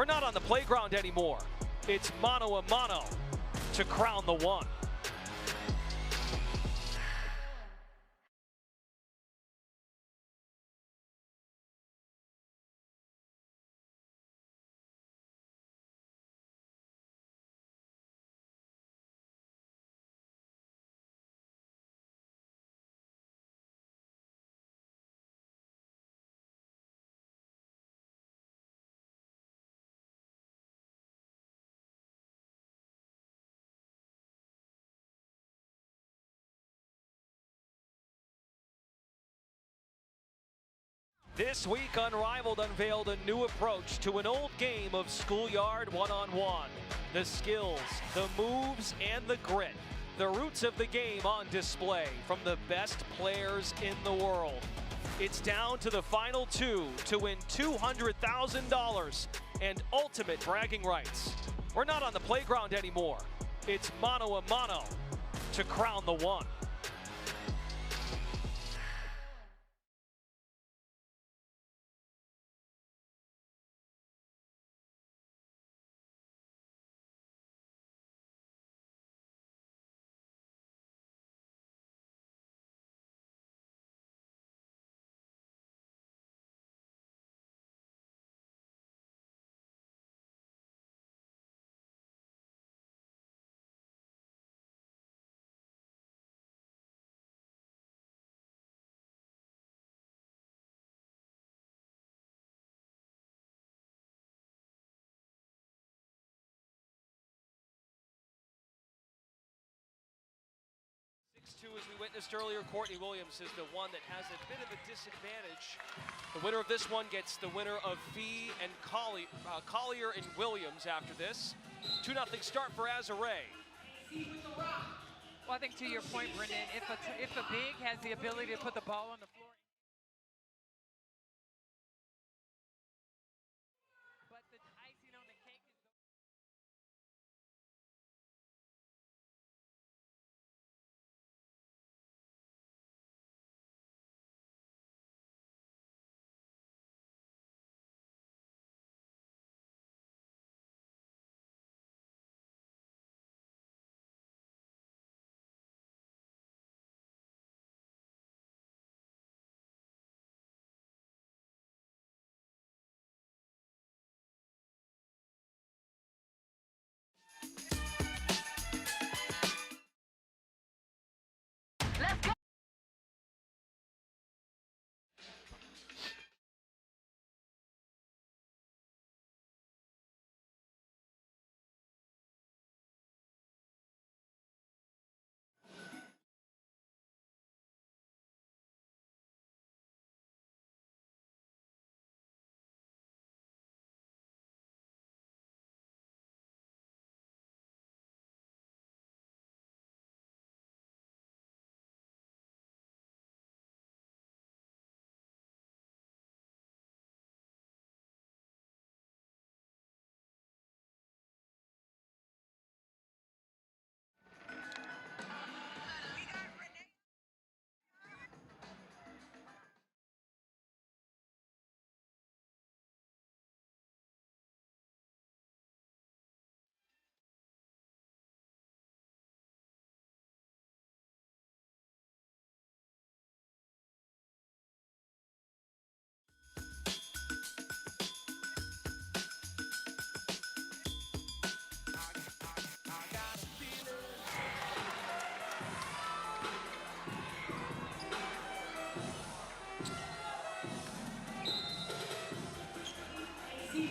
We're not on the playground anymore. It's mano a mano to crown the one. This week, Unrivaled unveiled a new approach to an old game of schoolyard one-on-one. The skills, the moves, and the grit. The roots of the game on display from the best players in the world. It's down to the final two to win $200,000 and ultimate bragging rights. We're not on the playground anymore. It's mano a mano to crown the one. As we witnessed earlier, Courtney Williams is the one that has a bit of a disadvantage. The winner of this one gets the winner of Fee and Collier and Williams after this. 2-0 start for Azare. Well, I think to your point, Brendan, if a big has the ability to put the ball on the floor, but the icing on the cake is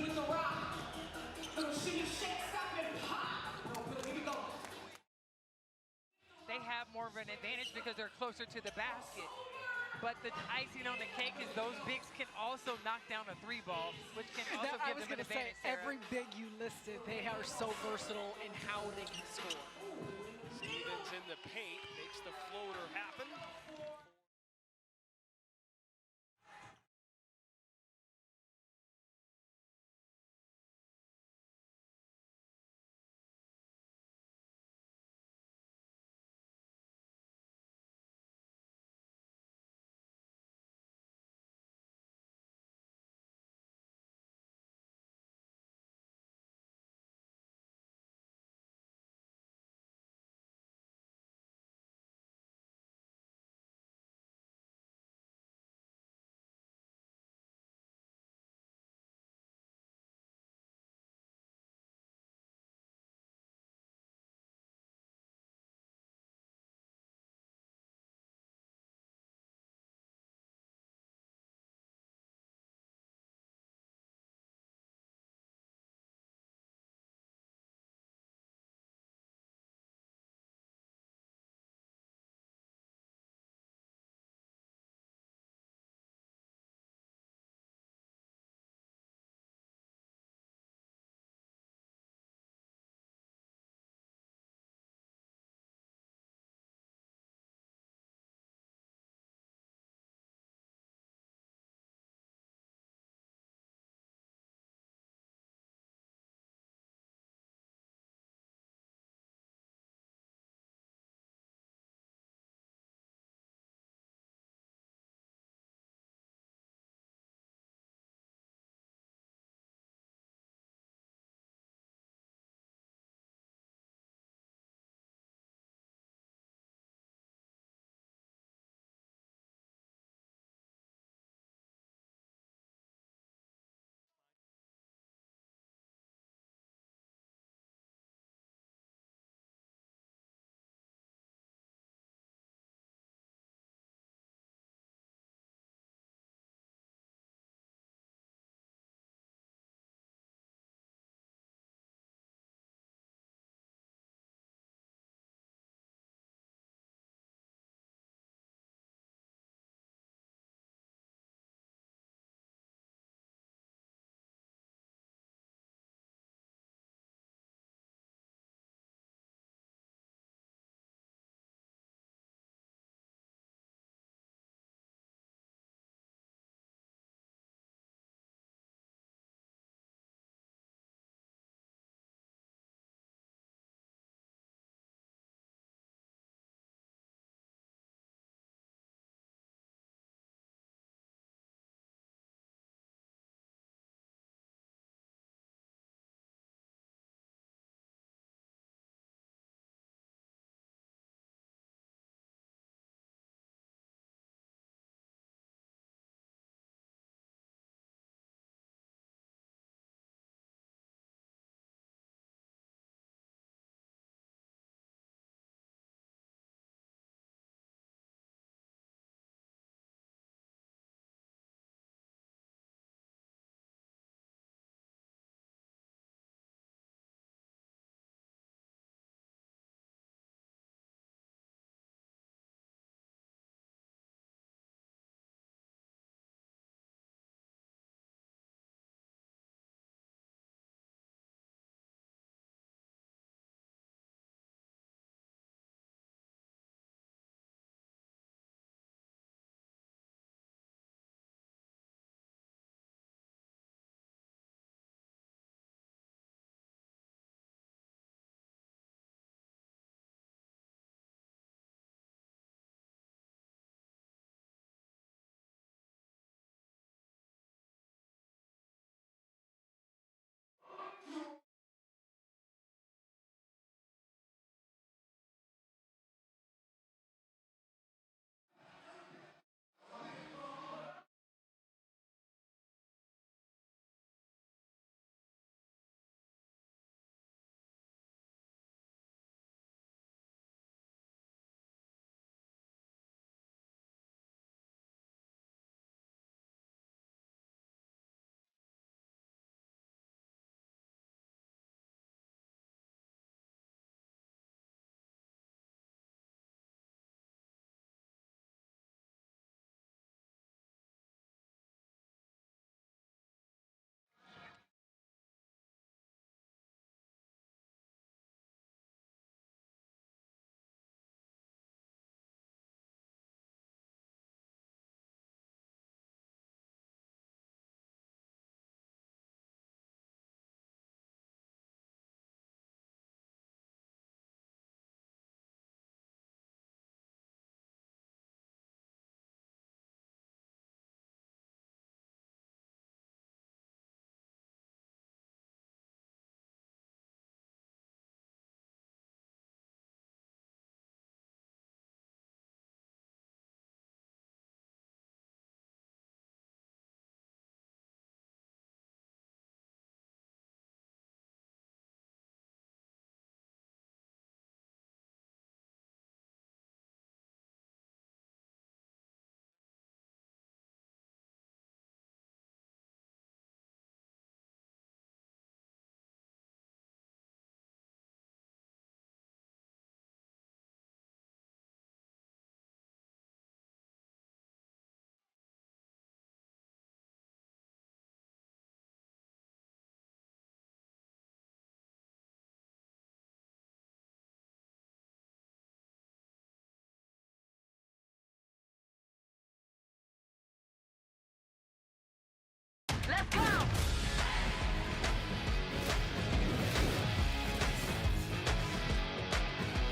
with the rock. Shake, stop, and pop. Here we go. they have more of an advantage because they're closer to the basket. But the icing on the cake is those bigs can also knock down a three ball, which can also give them an advantage. Every big you listed, they are so versatile in how they can score. Stevens in the paint makes the floater happen.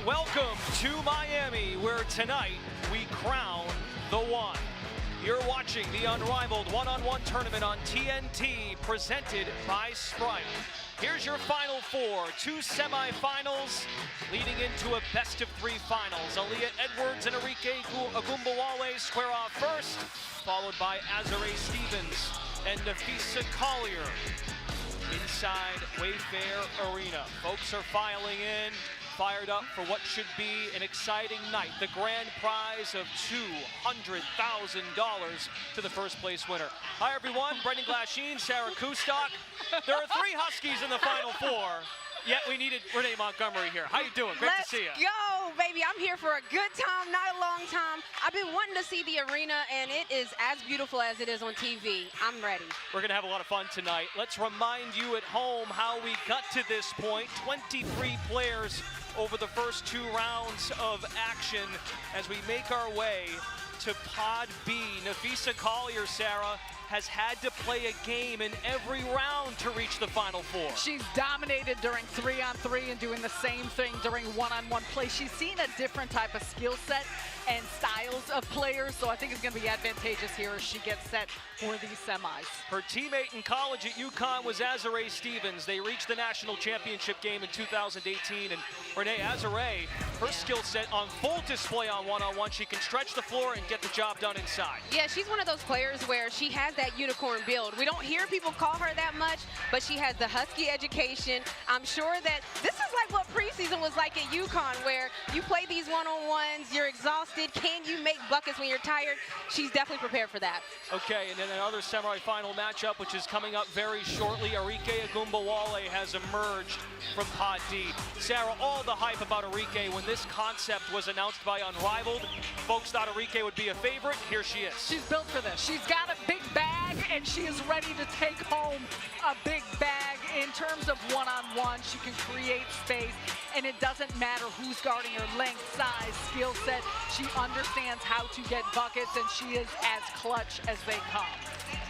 welcome to Miami, where tonight we crown the one. You're watching the Unrivaled one-on-one tournament on TNT, presented by Sprite. Here's your final four, 2 semifinals leading into a best-of-3 finals. Aaliyah Edwards and Arike Agumbawale square off first, followed by Azare Stevens and Nafisa Collier inside Wayfair Arena. Folks are filing in, fired up for what should be an exciting night. The grand prize of $200,000 to the first place winner. Hi everyone, Brendan Glasheen, Sarah Kustok. There are 3 Huskies in the Final Four, yet we needed Renee Montgomery here. How you doing? Great to see you. Let's go, baby. I'm here for a good time, not a long time. I've been wanting to see the arena, and it is as beautiful as it is on TV. I'm ready. We're going to have a lot of fun tonight. Let's remind you at home how we got to this point. 23 players over the first 2 rounds of action as we make our way to Pod B. Nafisa Collier, Sarah, has had to play a game in every round to reach the Final Four. She's dominated during 3-on-3 and doing the same thing during 1-on-1 play. She's seen a different type of skill set and styles of players, so I think it's going to be advantageous here as she gets set for these semis. Her teammate in college at UConn was Azare Stevens. They reached the national championship game in 2018, and Renee Azare, her skill set on full display on 1-on-1. She can stretch the floor and get the job done inside. Yeah, she's one of those players where she has that unicorn build. We don't hear people call her that much, but she has the Husky education. I'm sure that this is like what preseason was like at UConn, where you play these 1-on-1s, you're exhausted. Can you make buckets when you're tired? She's definitely prepared for that. Okay, and then another semifinal matchup, which is coming up very shortly. Arike Agumbawale has emerged from Pod D. Sarah, all the hype about Arike when this concept was announced by Unrivaled. Folks thought Arike would be a favorite. Here she is. She's built for this. She's got a big bag, and she is ready to take home a big bag. In terms of 1-on-1, she can create space, and it doesn't matter who's guarding her, length, size, skill set. She understands how to get buckets, and she is as clutch as they come.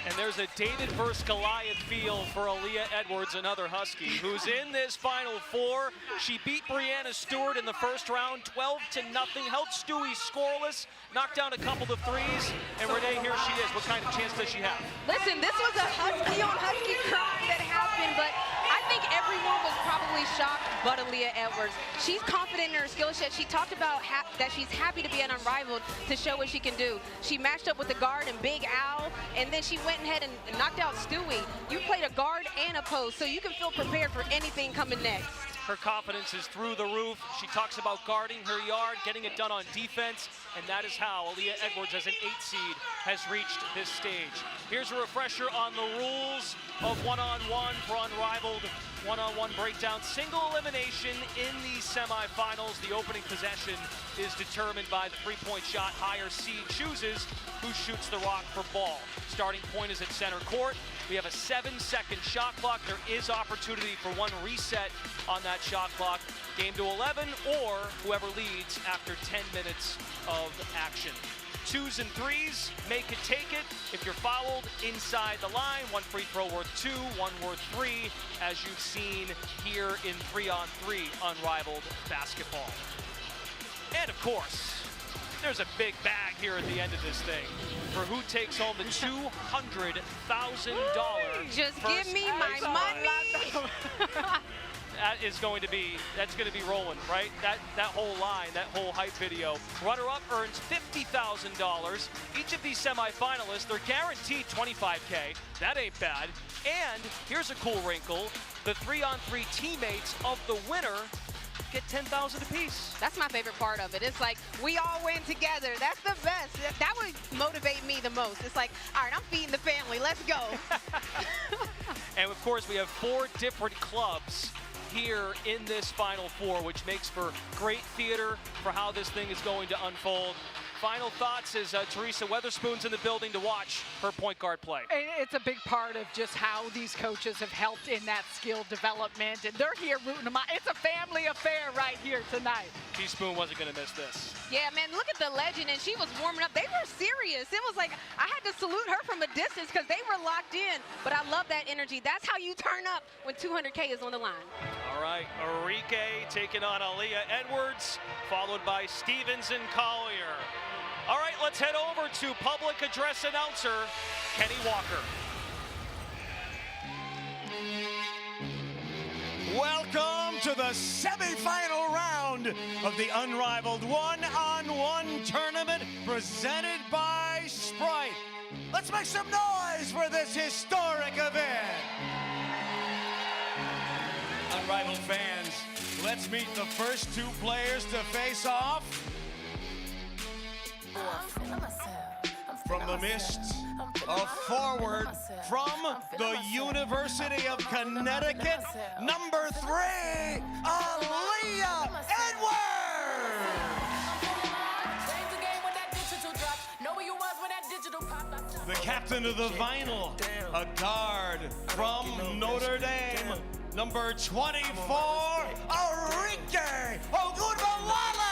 And there's a David versus Goliath feel for Aaliyah Edwards, another Husky, who's in this Final Four. She beat Brianna Stewart in the first round, 12-0, held Stewie scoreless, knocked down a couple of threes, and Renee, here she is. What kind of chance does she have? Listen, this was a Husky-on-Husky crime that happened, but I think everyone was probably shocked but Aaliyah Edwards. She's confident in her skill set. She talked about that she's happy to be an Unrivaled to show what she can do. She matched up with the guard and Big Al, and then she went ahead and knocked out Stewie. You played a guard and a post, so you can feel prepared for anything coming next. Her confidence is through the roof. She talks about guarding her yard, getting it done on defense, and that is how Aaliyah Edwards, as an 8 seed, has reached this stage. Here's a refresher on the rules of 1-on-1 for Unrivaled. 1-on-1 breakdown, single elimination in the semifinals. The opening possession is determined by the 3-point shot. Higher seed chooses who shoots the rock for ball. Starting point is at center court. We have a 7-second shot clock. There is opportunity for 1 reset on that shot clock. Game to 11, or whoever leads after 10 minutes of action. 2s and 3s, make it, take it. If you're fouled inside the line, 1 free throw worth 2, 1 worth 3, as you've seen here in 3-on-3 Unrivaled basketball. And of course, there's a big bag here at the end of this thing for who takes home the $200,000. Just give me my money. That's going to be rolling, right? That whole line, that whole hype video. Runner-up earns $50,000. Each of these semifinalists, they're guaranteed $25K. That ain't bad. And here's a cool wrinkle. The 3-on-3 teammates of the winner get $10,000 apiece. That's my favorite part of it. It's like, we all win together. That's the best. That would motivate me the most. It's like, all right, I'm feeding the family. Let's go. And of course, we have 4 different clubs here in this Final Four, which makes for great theater for how this thing is going to unfold. Final thoughts as Teresa Weatherspoon's in the building to watch her point guard play. It's a big part of just how these coaches have helped in that skill development, and they're here rooting them on. It's a family affair right here tonight. Teaspoon wasn't going to miss this. Yeah, man, look at the legend, and she was warming up. They were serious. It was like, I had to salute her from a distance because they were locked in, but I love that energy. That's how you turn up when 200K is on the line. All right. right, Enrique taking on Aaliyah Edwards, followed by Stevens and Collier. All right, let's head over to public address announcer, Kenny Walker. Welcome to the semifinal round of the Unrivaled one-on-one tournament presented by Sprite. Let's make some noise for this historic event. Unrivaled fans, let's meet the first two players to face off. From the mist, a forward from the University of Connecticut, number 3, Aaliyah Edwards! The captain of the vinyl, a guard from Notre Dame, number 24, Enrique Ogunbowale!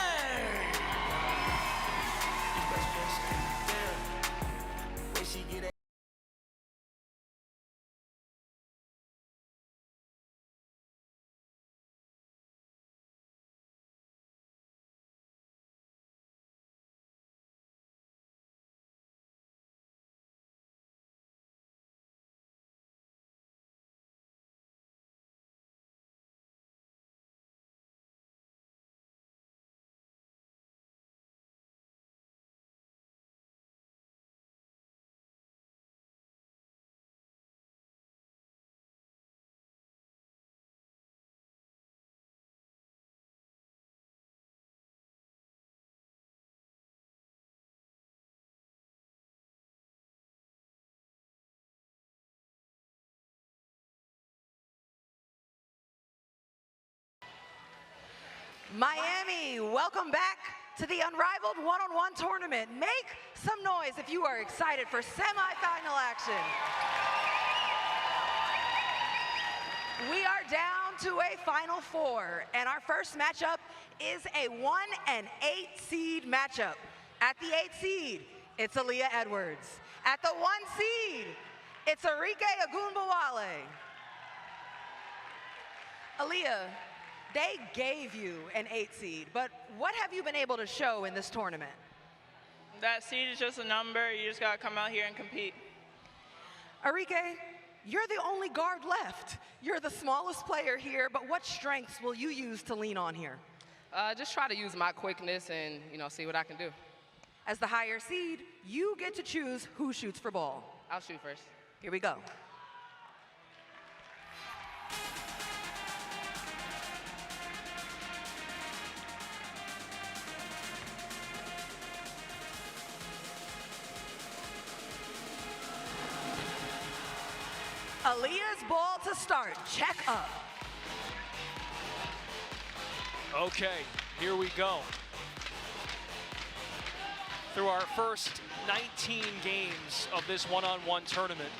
Miami, welcome back to the Unrivaled one-on-one tournament. Make some noise if you are excited for semifinal action. We are down to a Final Four, and our first matchup is a 1 and 8 seed matchup. At the 8 seed, it's Aaliyah Edwards. At the 1 seed, it's Enrique Ogunbowale. Aaliyah, they gave you an 8 seed, but what have you been able to show in this tournament? That seed is just a number. You just got to come out here and compete. Enrique, you're the only guard left. You're the smallest player here, but what strengths will you use to lean on here? Just try to use my quickness and, see what I can do. As the higher seed, you get to choose who shoots for ball. I'll shoot first. Here we go. Aaliyah's ball to start. Check up. Okay, here we go. Through our first 19 games of this one-on-one tournament,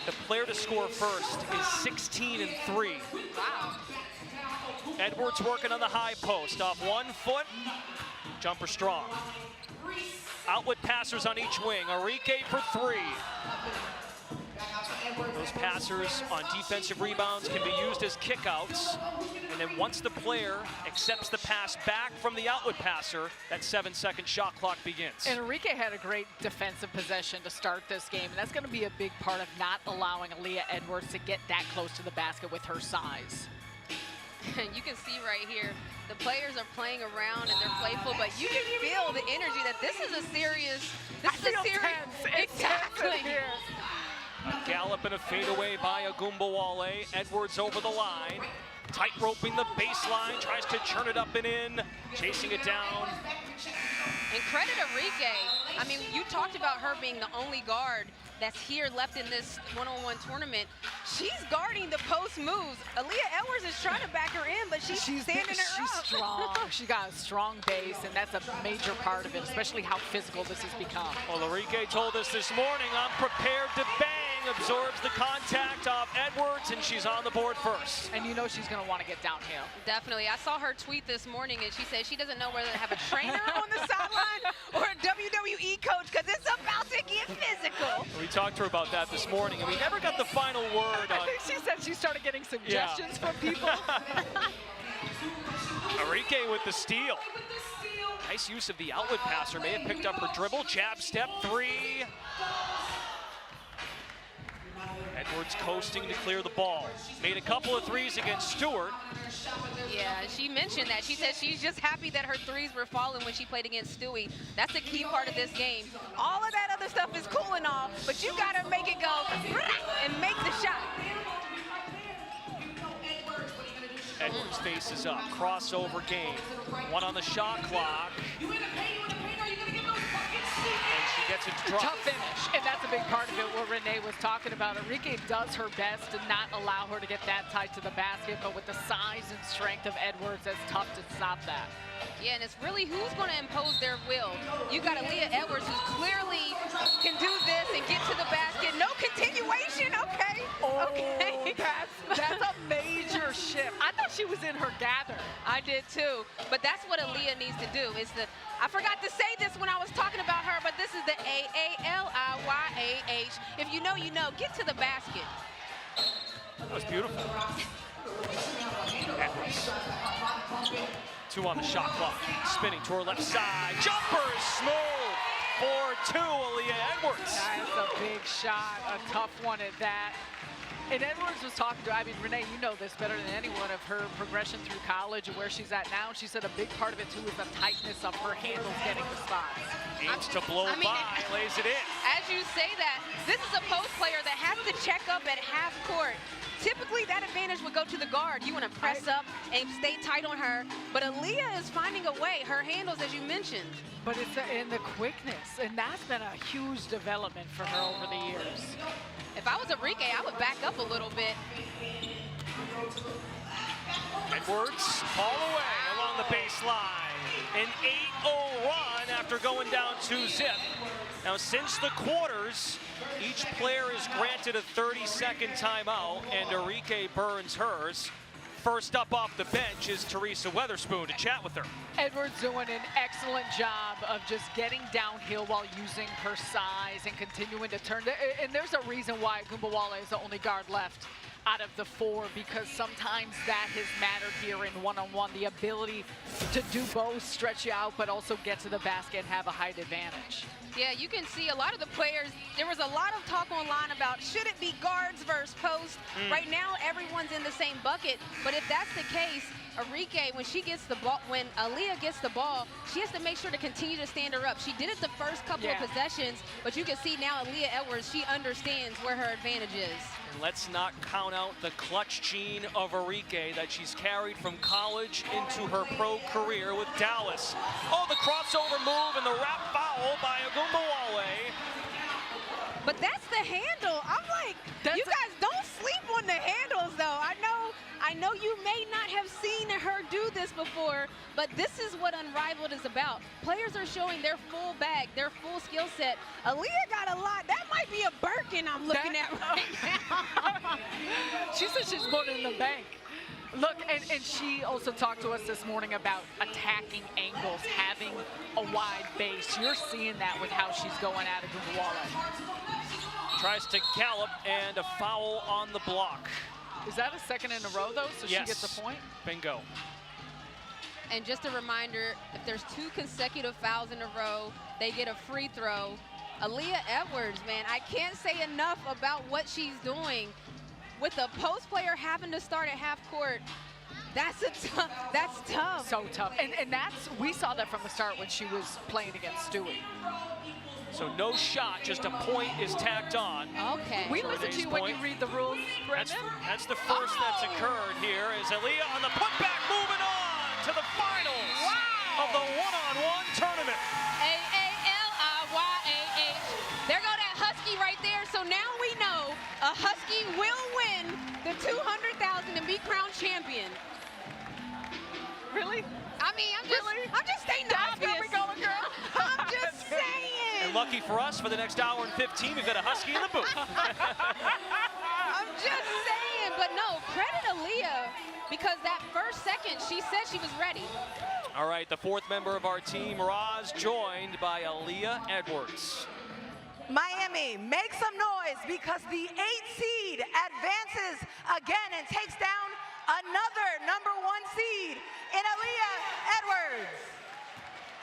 the player to score first is 16 and 3. Wow. Edwards working on the high post off 1 foot. Jumper strong. Outlet passers on each wing. Enrique for 3. Those passers on defensive rebounds can be used as kickouts. And then once the player accepts the pass back from the outlet passer, that 7-second shot clock begins. And Enrique had a great defensive possession to start this game, and that's going to be a big part of not allowing Aaliyah Edwards to get that close to the basket with her size. You can see right here, the players are playing around and they're playful, but you can feel the energy that this is a serious, exactly. A gallop and a fadeaway by Ogunbowale. Edwards over the line. Tight roping the baseline, tries to churn it up and in, chasing it down. And credit Enrique. I mean, you talked about her being the only guard that's here left in this one-on-one tournament. She's guarding the post moves. Aaliyah Edwards is trying to back her in, but she's standing her She's up. strong. She got a strong base, and that's a major part of it, especially how physical this has become. Well, Enrique told us this morning, I'm prepared to bang absorbs the contact off Edwards, and she's on the board first. And you know she's going to want to get downhill. Definitely. I saw her tweet this morning, and she said she doesn't know whether to have a trainer on the sideline or a WWE coach, because it's about to get physical. We talked to her about that this morning, and we never got the final word on. I think she said she started getting suggestions from people. Enrique with the steal. Nice use of the outlet passer. May have picked up her dribble. Jab step three. Edwards coasting to clear the ball. Made a couple of threes against Stewart. Yeah, she mentioned that. She said she's just happy that her threes were falling when she played against Stewie. That's a key part of this game. All of that other stuff is cool and all, but you got to make it go and make the shot. Edwards faces up. Crossover game. One on the shot clock. And she gets it dropped. Tough finish, and that's a big part of it, what Renee was talking about. Enrique does her best to not allow her to get that tight to the basket, but with the size and strength of Edwards, it's tough to stop that. Yeah, and it's really who's going to impose their will. You got Aaliyah Edwards, who clearly can do this and get to the basket. No continuation, okay. Okay. That's a major shift. I thought she was in her gather. I did too, but that's what Aaliyah needs to do. I forgot to say this when I was talking about her, but this is the A-A-L-I-Y-A-H. If you know, you know. Get to the basket. That was beautiful. Edwards. Two on the shot clock. Spinning to her left side. Jumper is smooth. 4-2, Aaliyah Edwards. That's a big shot, a tough one at that. And Edwards was talking to, I mean, Renee, you know this better than anyone, of her progression through college and where she's at now. She said a big part of it, too, is the tightness of her handles getting the spots. Aims to blow by, lays it in. As you say that, this is a post player that has to check up at half court. Typically, that advantage would go to the guard. You want to press up and stay tight on her. But Aaliyah is finding a way. Her handles, as you mentioned. But it's in the quickness, and that's been a huge development for her over the years. If I was Enrique, I would back up a little bit. Edwards all the way along the baseline. An 8-0 run after going down 2-zip. Now, since the quarters, each player is granted a 30-second timeout, and Enrique burns hers. First up off the bench is Teresa Weatherspoon to chat with her. Edwards doing an excellent job of just getting downhill while using her size and continuing to turn. And there's a reason why Gumbawale is the only guard left out of the four, because sometimes that has mattered here in one-on-one, the ability to do both, stretch you out, but also get to the basket and have a height advantage. Yeah, you can see a lot of the players, there was a lot of talk online about should it be guards versus post. Right now, everyone's in the same bucket, but if that's the case, Enrique, when she gets the ball, when Aaliyah gets the ball, she has to make sure to continue to stand her up. She did it the first couple of possessions, but you can see now Aaliyah Edwards, she understands where her advantage is. And let's not count out the clutch gene of Enrique that she's carried from college into her pro career with Dallas. Oh, the crossover move and the wrap foul by Agumbawale. But that's the handle. I'm like, you guys don't sleep on the handles, though. I know you may not have seen her do this before, but this is what Unrivaled is about. Players are showing their full bag, their full skill set. Aaliyah got a lot. That might be a Birkin I'm looking at right now. She said she's putting in the bank. Look, and she also talked to us this morning about attacking angles, having a wide base. You're seeing that with how she's going at Agumbawale. Tries to gallop, and a foul on the block. Is that a second in a row, though, so yes. She gets a point? Bingo. And just a reminder, if there's 2 consecutive fouls in a row, they get a free throw. Aaliyah Edwards, man, I can't say enough about what she's doing. With a post player having to start at half court, that's tough. So tough. And we saw that from the start when she was playing against Stewie. So no shot, just a point is tacked on. Okay. We listen to you when you read the rules, Brendan. That's the first that's occurred here, is Aaliyah on the putback, moving on to the finals of the one-on-one tournament. A-A-L-I-Y-A-H. There go that Husky right there. So now we know a Husky will win the $200,000 and be crowned champion. Really? I mean, I'm just stating the obvious. That's where we going, girl. I'm just saying. And And lucky for us, for the next hour and 15, we've got a Husky in the booth. I'm just saying, but no, credit Aaliyah, because that first second, she said she was ready. All right, the fourth member of our team, Roz, joined by Aaliyah Edwards. Miami, make some noise because the 8th seed advances again and takes down another #1 seed in Aaliyah Edwards.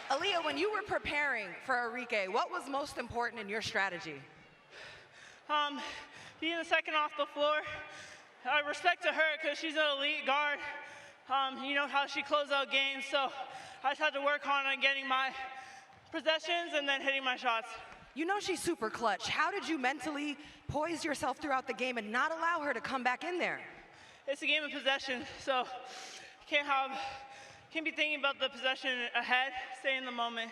Aaliyah, when you were preparing for Arike, what was most important in your strategy? Being the second off the floor. I respect to her because she's an elite guard. You know how she closed out games, so I just had to work on getting my possessions and then hitting my shots. You know she's super clutch. How did you mentally poise yourself throughout the game and not allow her to come back in there? It's a game of possession, so can't be thinking about the possession ahead, stay in the moment.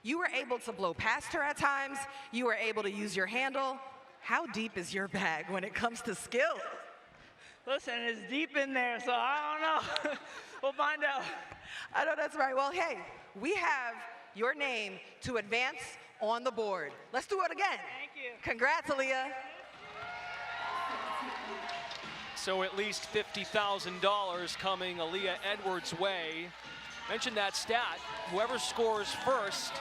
You were able to blow past her at times. You were able to use your handle. How deep is your bag when it comes to skill? Listen, it's deep in there, so I don't know. We'll find out. I know that's right. Well, hey, we have your name to advance on the board. Let's do it again. Thank you. Congrats, Aaliyah. So at least $50,000 coming Aaliyah Edwards' way. Mentioned that stat. Whoever scores first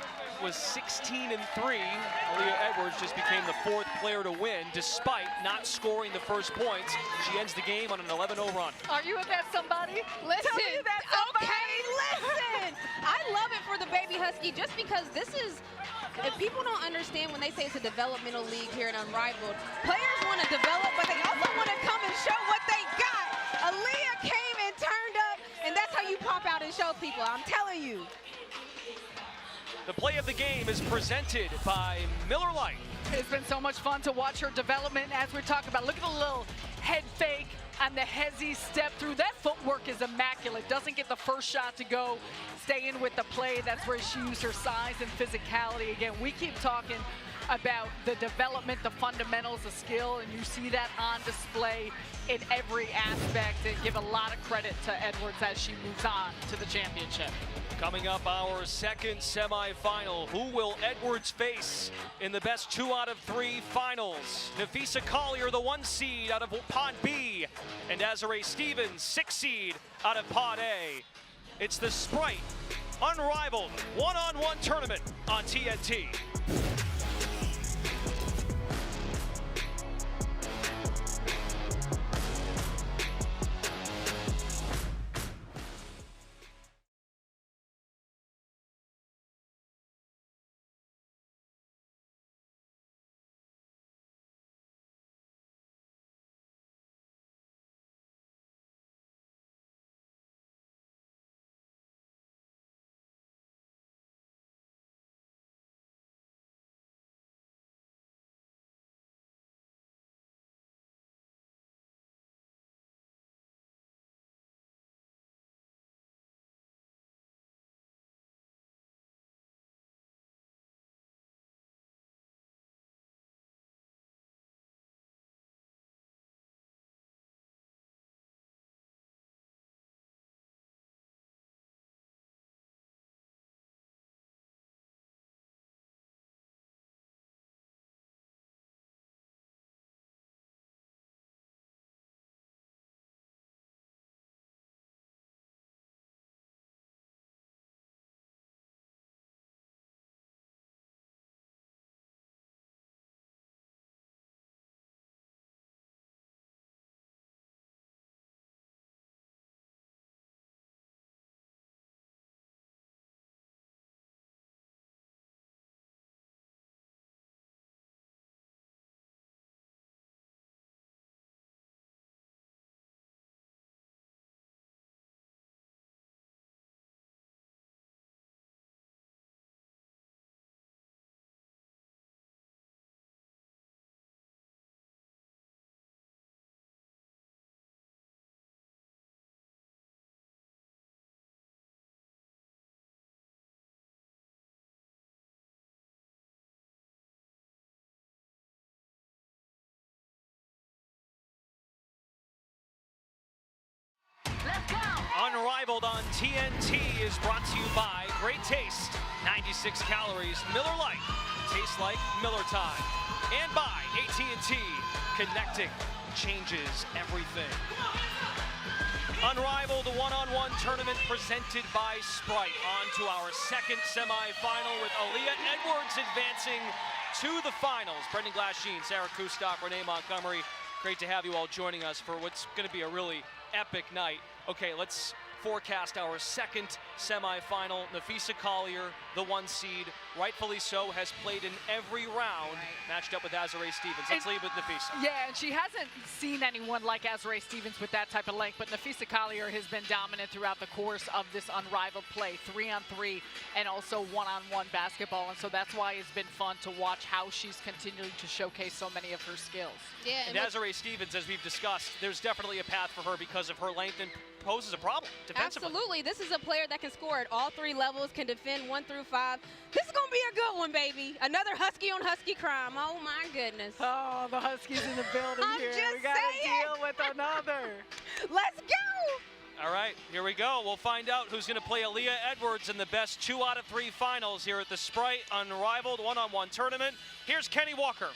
was 16-3. Aaliyah Edwards just became the 4th player to win, despite not scoring the first points. She ends the game on an 11-0 run. Are you with that somebody? Listen, Tell me that somebody. okay, listen. I love it for the baby Husky just because this is, if people don't understand when they say it's a developmental league here in Unrivaled, players want to develop, but they also want to come and show what they got. Aaliyah came and turned up, and that's how you pop out and show people. I'm telling you. The play of the game is presented by Miller Lite. It's been so much fun to watch her development as we're talking about. Look at the little head fake and the hezzy step through. That footwork is immaculate. Doesn't get the first shot to go. Stay in with the play. That's where she used her size and physicality. Again, we keep talking about the development, the fundamentals, the skill, and you see that on display in every aspect. And give a lot of credit to Edwards as she moves on to the championship. Coming up, our second semifinal. Who will Edwards face in the best 2 out of 3 finals? Nafisa Collier, the 1 seed out of Pod B, and Azare Stevens, 6 seed out of Pod A. It's the Sprite Unrivaled one-on-one tournament on TNT. Unrivaled on TNT is brought to you by Great Taste, 96 calories, Miller Lite, tastes like Miller time. And by AT&T, connecting changes everything. Unrivaled one-on-one tournament presented by Sprite. On to our second semifinal with Aaliyah Edwards advancing to the finals. Brendan Glasheen, Sarah Kustok, Renee Montgomery. Great to have you all joining us for what's going to be a really epic night. Okay, let's forecast our second semifinal. Nafisa Collier, the 1 seed, rightfully so, has played in every round, matched up with Azurá Stevens. Let's lead with Nafisa. Yeah, and she hasn't seen anyone like Azurá Stevens with that type of length, but Nafisa Collier has been dominant throughout the course of this Unrivaled play, 3-on-3 and also 1-on-1 basketball, and so that's why it's been fun to watch how she's continuing to showcase so many of her skills. Yeah, and Azurá Stevens, as we've discussed, there's definitely a path for her because of her length and poses a problem defensively. Absolutely. This is a player that can score at all 3 levels, can defend 1 through 5. This is going to be a good one, baby. Another Husky on Husky crime. Oh, my goodness. Oh, the Huskies in the building here. Just we got to deal with another. Let's go. All right, here we go. We'll find out who's going to play Aaliyah Edwards in the best 2 out of 3 finals here at the Sprite Unrivaled one-on-one tournament. Here's Kenny Walker.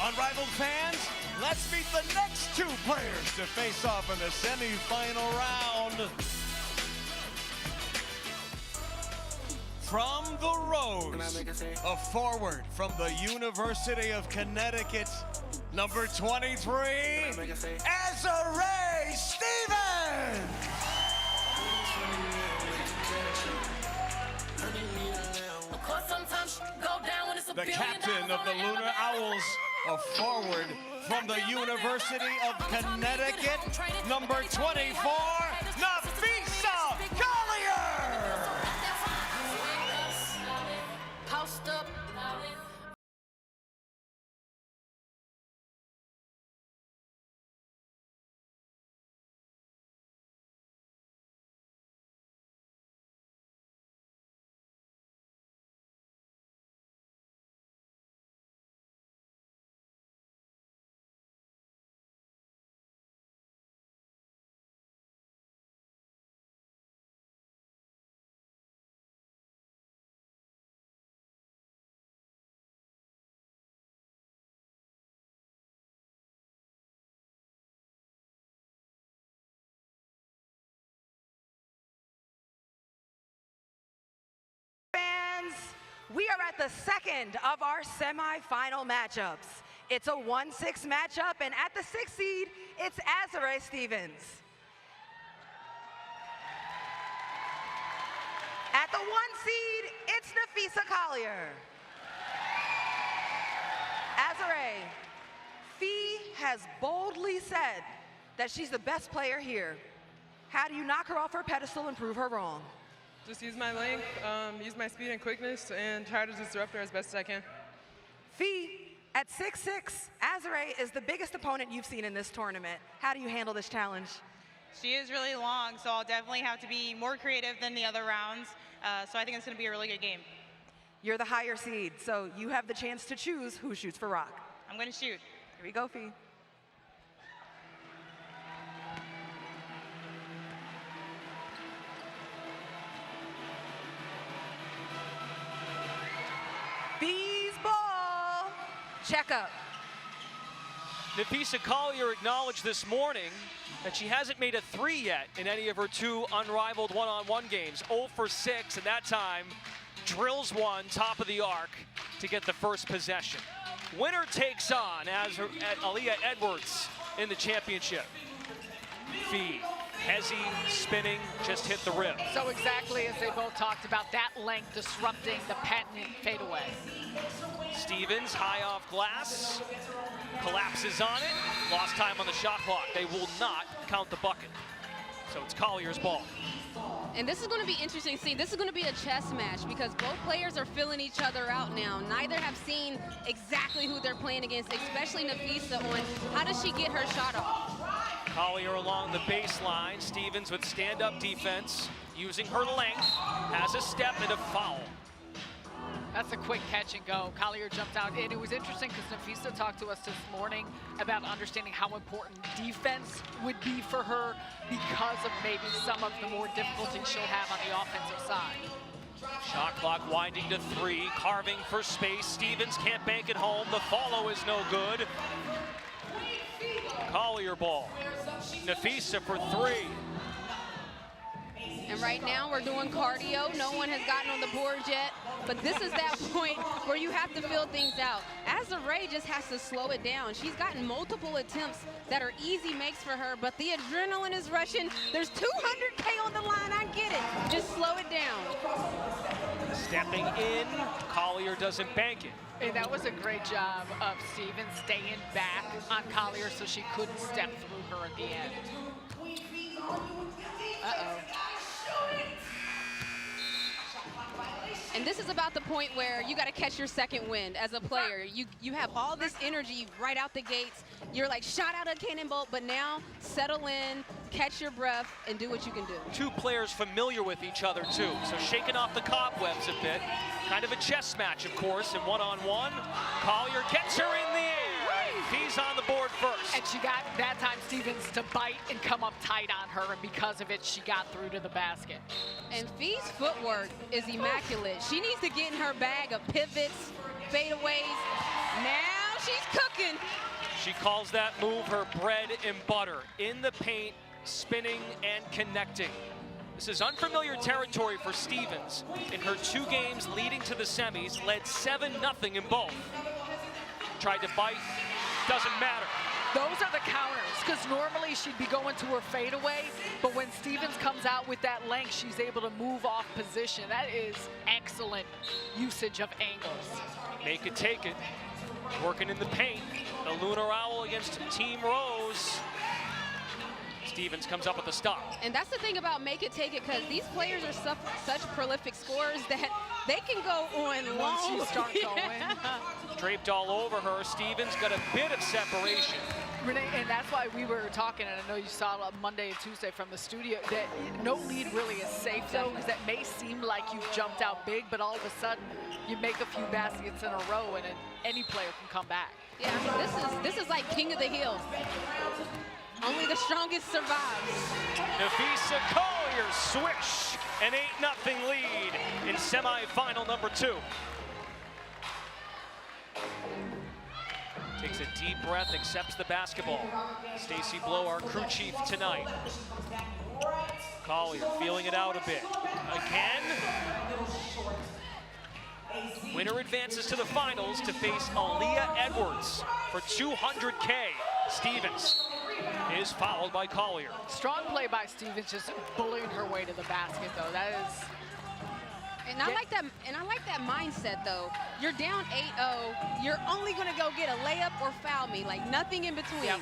Unrivaled fans, let's meet the next 2 players to face off in the semifinal round. From the Rose, a forward from the University of Connecticut, number 23, Azurá Stevens. The captain of the Lunar Owls, a forward from the University of Connecticut, number 24, Nafisa Collier. We are at the second of our semifinal matchups. It's a 1-6 matchup, and at the 6th seed, it's Azurá Stevens. At the 1 seed, it's Nafisa Collier. Azurá, Fee has boldly said that she's the best player here. How do you knock her off her pedestal and prove her wrong? Just use my length, use my speed and quickness, and try to disrupt her as best as I can. Fee, at 6'6", Azurá is the biggest opponent you've seen in this tournament. How do you handle this challenge? She is really long, so I'll definitely have to be more creative than the other rounds. So I think it's going to be a really good game. You're the higher seed, so you have the chance to choose who shoots for rock. I'm going to shoot. Here we go, Fee. Fee's ball. Check up. Nafisa Collier acknowledged this morning that she hasn't made a 3 yet in any of her 2 Unrivaled one-on-one games. 0 for 6, and that time drills one top of the arc to get the first possession. Winner takes on Aaliyah Edwards in the championship. Fee, Hezzy spinning, just hit the rim. So exactly as they both talked about, that length disrupting the patented fadeaway. Stevens high off glass, collapses on it, lost time on the shot clock. They will not count the bucket. So it's Collier's ball. And this is going to be interesting to see. This is going to be a chess match because both players are filling each other out now. Neither have seen exactly who they're playing against, especially Nafisa on how does she get her shot off. Collier along the baseline. Stevens with stand-up defense, using her length, has a step and a foul. That's a quick catch and go. Collier jumped out, and it was interesting because Nafisa talked to us this morning about understanding how important defense would be for her because of maybe some of the more difficulties she'll have on the offensive side. Shot clock winding to 3, carving for space. Stevens can't bank it home. The follow is no good. Collier ball. Nafisa for 3. And right now we're doing cardio. No one has gotten on the board yet, but this is that point where you have to feel things out. Azarae just has to slow it down. She's gotten multiple attempts that are easy makes for her, but the adrenaline is rushing. There's 200K on the line, I get it. Just slow it down. Stepping in, Collier doesn't bank it. And that was a great job of Stevens staying back on Collier so she couldn't step through her at the end. Uh-oh. And this is about the point where you got to catch your second wind as a player. You have all this energy right out the gates. You're like shot out a cannonball, but now settle in, catch your breath, and do what you can do. Two players familiar with each other, too, so shaking off the cobwebs a bit. Kind of a chess match, of course, and one-on-one. Collier gets her in the air. He's on the board first. And she got, that time, Stevens to bite and come up tight on her, and because of it, she got through to the basket. And Fee's footwork is immaculate. She needs to get in her bag of pivots, fadeaways. Now she's cooking. She calls that move her bread and butter. In the paint, spinning and connecting. This is unfamiliar territory for Stevens. In her 2 games leading to the semis, led 7-0 in both. Tried to bite, doesn't matter. Those are the counters, because normally she'd be going to her fadeaway, but when Stevens comes out with that length, she's able to move off position. That is excellent usage of angles. Make it, take it. Working in the paint. The Lunar Owl against Team Rose. Stevens comes up with the stop. And that's the thing about make it, take it, because these players are such prolific scorers that they can go on long. Once you start going. Draped all over her. Stevens got a bit of separation. Renee, and that's why we were talking, and I know you saw it Monday and Tuesday from the studio, that no lead really is safe, though, because that may seem like you've jumped out big, but all of a sudden you make a few baskets in a row, and any player can come back. Yeah, I mean, this is like King of the Hill. Only the strongest survives. Nafisa Collier swish, an 8-0 lead in semifinal number 2. Takes a deep breath, accepts the basketball. Stacy Blow, our crew chief tonight. Collier feeling it out a bit. Again. Winner advances to the finals to face Aaliyah Edwards for $200K. Stevens is fouled by Collier. Strong play by Stevens, just bullying her way to the basket, though. That is. And I like that. And I like that mindset, though. You're down 8-0. You're only going to go get a layup or foul me, like nothing in between. Yep.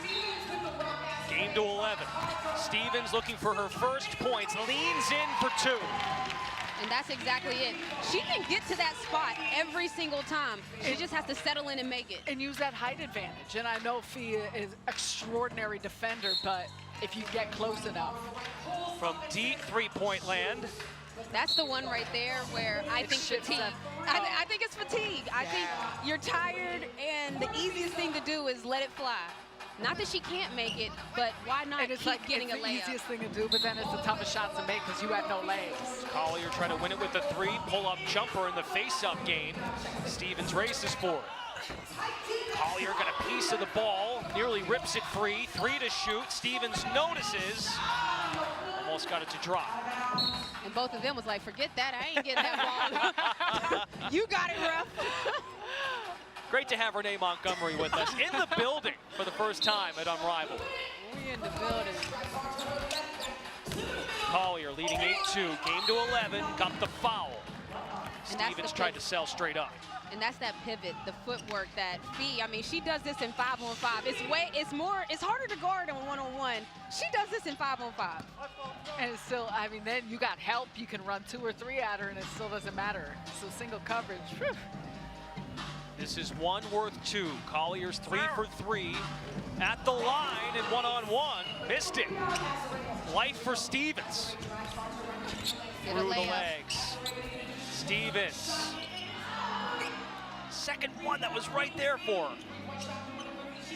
Game to 11. Stevens looking for her first points, leans in for 2. And that's exactly it. She can get to that spot every single time. She just has to settle in and make it. And use that height advantage. And I know Fee is extraordinary defender, but if you get close enough. From deep 3-point land. That's the one right there where I think fatigue. I think it's fatigue. I think you're tired, and the easiest thing to do is let it fly. Not that she can't make it, but why not and it's keep like, getting a layup? It's the easiest thing to do, but then it's the toughest shot to make because you have no legs. Collier trying to win it with the 3, pull-up jumper in the face-up game. Stevens races for it. Collier got a piece of the ball, nearly rips it free. 3 to shoot. Stevens notices. Almost got it to drop. And both of them was like, forget that, I ain't getting that ball. You got it, ref. Great to have Renee Montgomery with us in the building for the first time at Unrivaled. We in the building. Collier leading 8-2, game to 11, got the foul. Stevens tried to sell straight up. And that's that pivot, the footwork that Fee, I mean, she does this in 5-on-5. It's harder to guard in 1-on-1. She does this in 5-on-5. And it's still, I mean, then you got help. You can run 2 or 3 at her, and it still doesn't matter. So single coverage. Whew. This is 1 worth 2. Collier's 3 for 3 at the line and 1-on-1. Missed it. Life for Stevens. Through the legs. Stevens second one that was right there for her.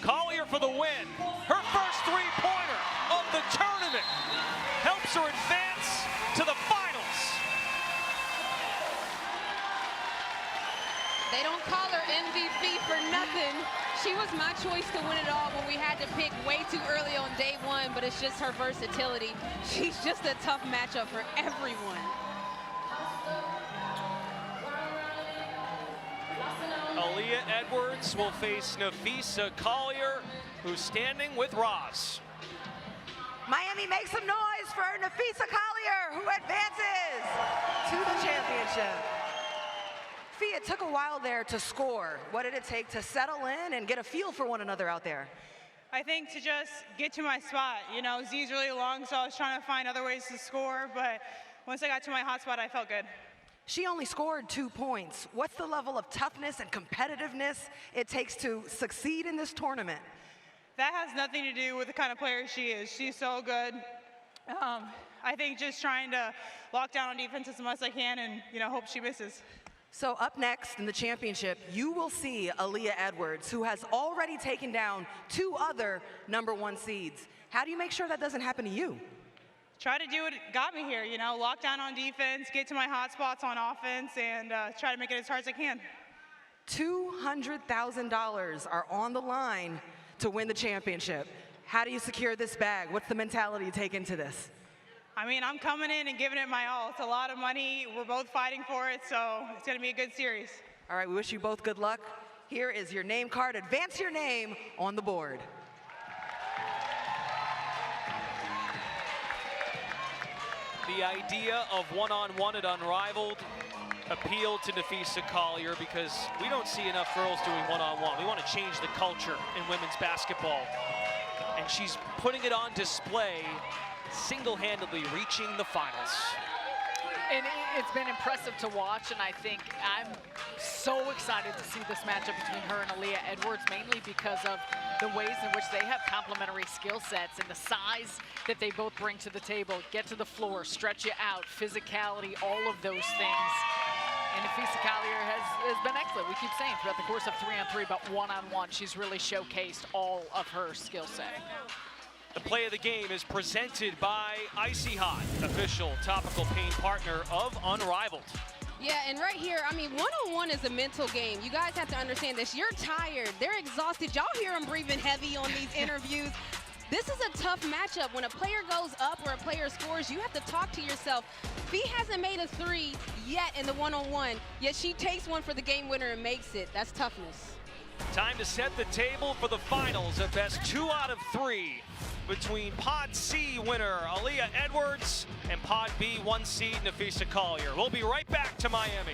Collier for the win. Her first three-pointer of the tournament helps her advance to the finals. They don't call her MVP for nothing. She was my choice to win it all when we had to pick way too early on day one, but it's just her versatility. She's just a tough matchup for everyone. Aaliyah Edwards will face Nafisa Collier, who's standing with Roz. Miami, make some noise for Nafisa Collier, who advances to the championship. Fee, it took a while there to score. What did it take to settle in and get a feel for one another out there? I think to just get to my spot. You know, Z's really long, so I was trying to find other ways to score, but once I got to my hot spot, I felt good. She only scored 2 points. What's the level of toughness and competitiveness it takes to succeed in this tournament? That has nothing to do with the kind of player she is. She's so good. I think just trying to lock down on defense as much as I can and, you know, hope she misses. So up next in the championship, you will see Aaliyah Edwards, who has already taken down 2 other #1 seeds. How do you make sure that doesn't happen to you? Try to do what got me here, you know, lock down on defense, get to my hot spots on offense, and try to make it as hard as I can. $200,000 are on the line to win the championship. How do you secure this bag? What's the mentality you take into this? I mean, I'm coming in and giving it my all. It's a lot of money. We're both fighting for it, so it's going to be a good series. All right, we wish you both good luck. Here is your name card. Advance your name on the board. The idea of one-on-one at Unrivaled appealed to Nafisa Collier because we don't see enough girls doing one-on-one. We want to change the culture in women's basketball. And she's putting it on display, single-handedly reaching the finals. And it's been impressive to watch, and I think I'm so excited to see this matchup between her and Aaliyah Edwards, mainly because of the ways in which they have complementary skill sets and the size that they both bring to the table. Get to the floor, stretch you out, physicality, all of those things. And Nafisa Collier has been excellent. We keep saying throughout the course of 3-on-3, but one-on-one, she's really showcased all of her skill set. The play of the game is presented by Icy Hot, official topical pain partner of Unrivaled. Yeah, and right here, I mean, one-on-one is a mental game. You guys have to understand this. You're tired. They're exhausted. Y'all hear them breathing heavy on these interviews. This is a tough matchup. When a player goes up or a player scores, you have to talk to yourself. Fee hasn't made a 3 yet in the one-on-one, yet she takes one for the game winner and makes it. That's toughness. Time to set the table for the finals. A best 2 out of 3 between Pod C winner Aaliyah Edwards and Pod B 1 seed Nafisa Collier. We'll be right back to Miami.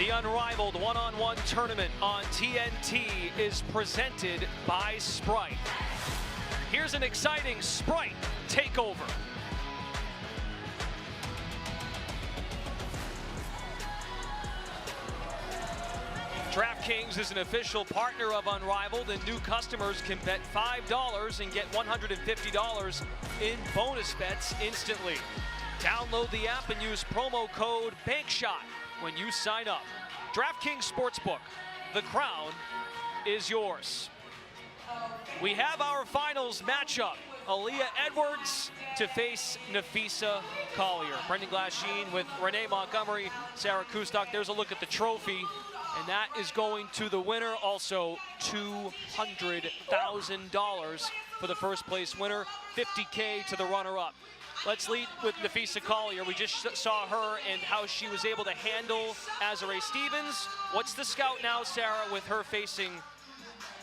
The Unrivaled one-on-one tournament on TNT is presented by Sprite. Here's an exciting Sprite takeover. DraftKings is an official partner of Unrivaled, and new customers can bet $5 and get $150 in bonus bets instantly. Download the app and use promo code BANKSHOT when you sign up. DraftKings Sportsbook, the crown is yours. We have our finals matchup. Aaliyah Edwards to face Napheesa Collier. Brendan Glasheen with Renee Montgomery, Sarah Kustok. There's a look at the trophy, and that is going to the winner. Also, $200,000 for the first place winner, $50K to the runner-up. Let's lead with Napheesa Collier. We just saw her and how she was able to handle Azare Stevens. What's the scout now, Sarah, with her facing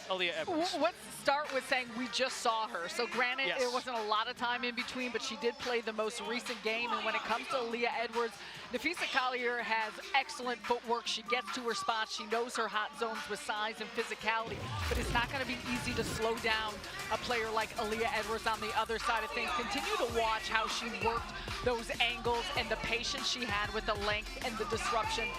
Aaliyah Edwards? Let's start with saying we just saw her. So granted, Yes. It wasn't a lot of time in between, but she did play the most recent game. And when it comes to Aaliyah Edwards, Napheesa Collier has excellent footwork. She gets to her spots. She knows her hot zones with size and physicality. But it's not going to be easy to slow down a player like Aaliyah Edwards on the other side of things. Continue to watch how she worked those angles and the patience she had with the length and the disruption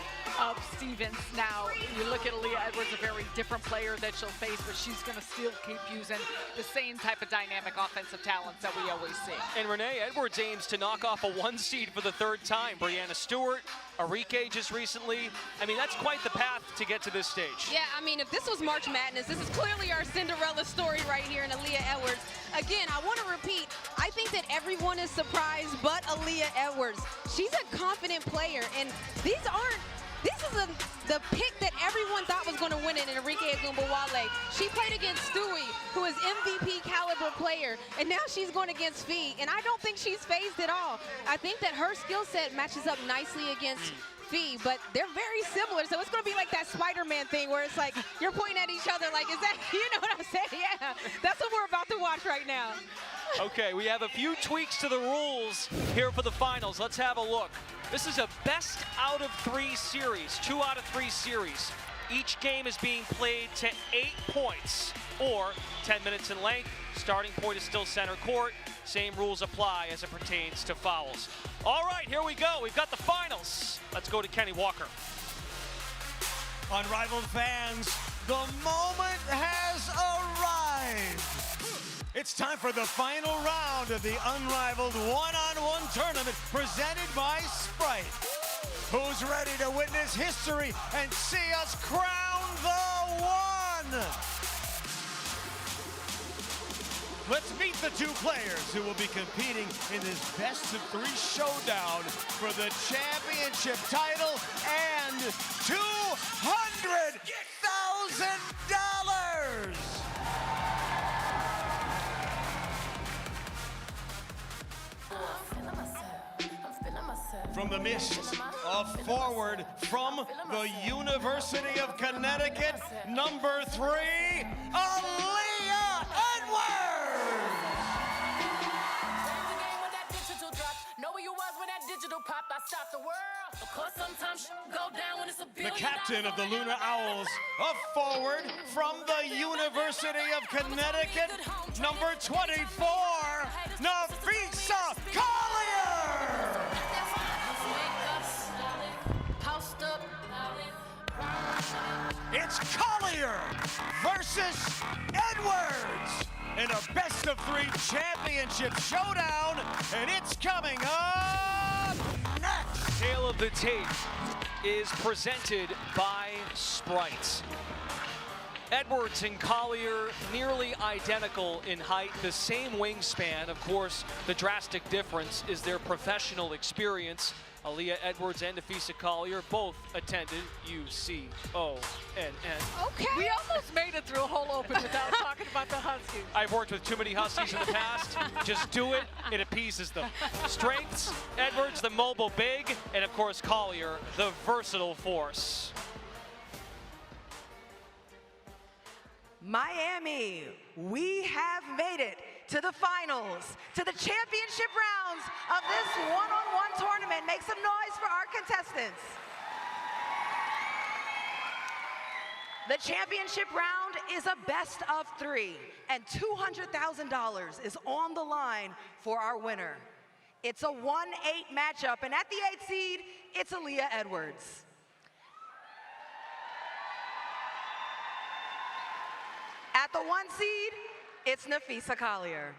of Stevens. Now, you look at Aaliyah Edwards, a very different player that she'll face, but she's going to still keep using the same type of dynamic offensive talents that we always see. And Renee Edwards aims to knock off a 1 seed for the 3rd time. Brianna Stewart, Arike just recently. I mean, that's quite the path to get to this stage. Yeah, I mean, if this was March Madness, this is clearly our Cinderella story right here in Aaliyah Edwards. Again, I want to repeat, I think that everyone is surprised but Aaliyah Edwards. She's a confident player, and this is the pick that everyone thought was going to win it in Arike Egumbawale. She played against Stewie, who is MVP caliber player, and now she's going against Fee, and I don't think she's phased at all. I think that her skill set matches up nicely against Fee, but they're very similar, so it's going to be like that Spider-Man thing where it's like you're pointing at each other like, is that, you know what I'm saying? Yeah, that's what we're about to watch right now. Okay, we have a few tweaks to the rules here for the finals. Let's have a look. This is a best out of 3 series, 2 out of 3 series. Each game is being played to 8 points or 10 minutes in length. Starting point is still center court. Same rules apply as it pertains to fouls. All right, here we go. We've got the finals. Let's go to Kenny Walker. Unrivaled fans, the moment has arrived. It's time for the final round of the Unrivaled one-on-one tournament presented by Sprite. Who's ready to witness history and see us crown the one? Let's meet the 2 players who will be competing in this best-of-3 showdown for the championship title and $200,000. From the mist, a forward from the University of Connecticut, number 3, Aaliyah Edwards! The captain of the Lunar Owls, a forward from the University of Connecticut, number 24, Napheesa Collier! It's Collier versus Edwards in a best-of-3 championship showdown, and it's coming up next. Tale of the Tape is presented by Sprite. Edwards and Collier nearly identical in height, the same wingspan. Of course, the drastic difference is their professional experience. Aaliyah Edwards and Napheesa Collier both attended UCONN. Okay. We almost made it through a whole open without talking about the Huskies. I've worked with too many Huskies in the past. Just do it, it appeases them. Strengths, Edwards, the mobile big, and of course Collier, the versatile force. Miami, we have made it to the finals, to the championship rounds of this one-on-one tournament. Make some noise for our contestants. The championship round is a best of 3, and $200,000 is on the line for our winner. It's a 1-8 matchup, and at the 8th seed, it's Aaliyah Edwards. At the 1 seed, it's Nafisa Collier.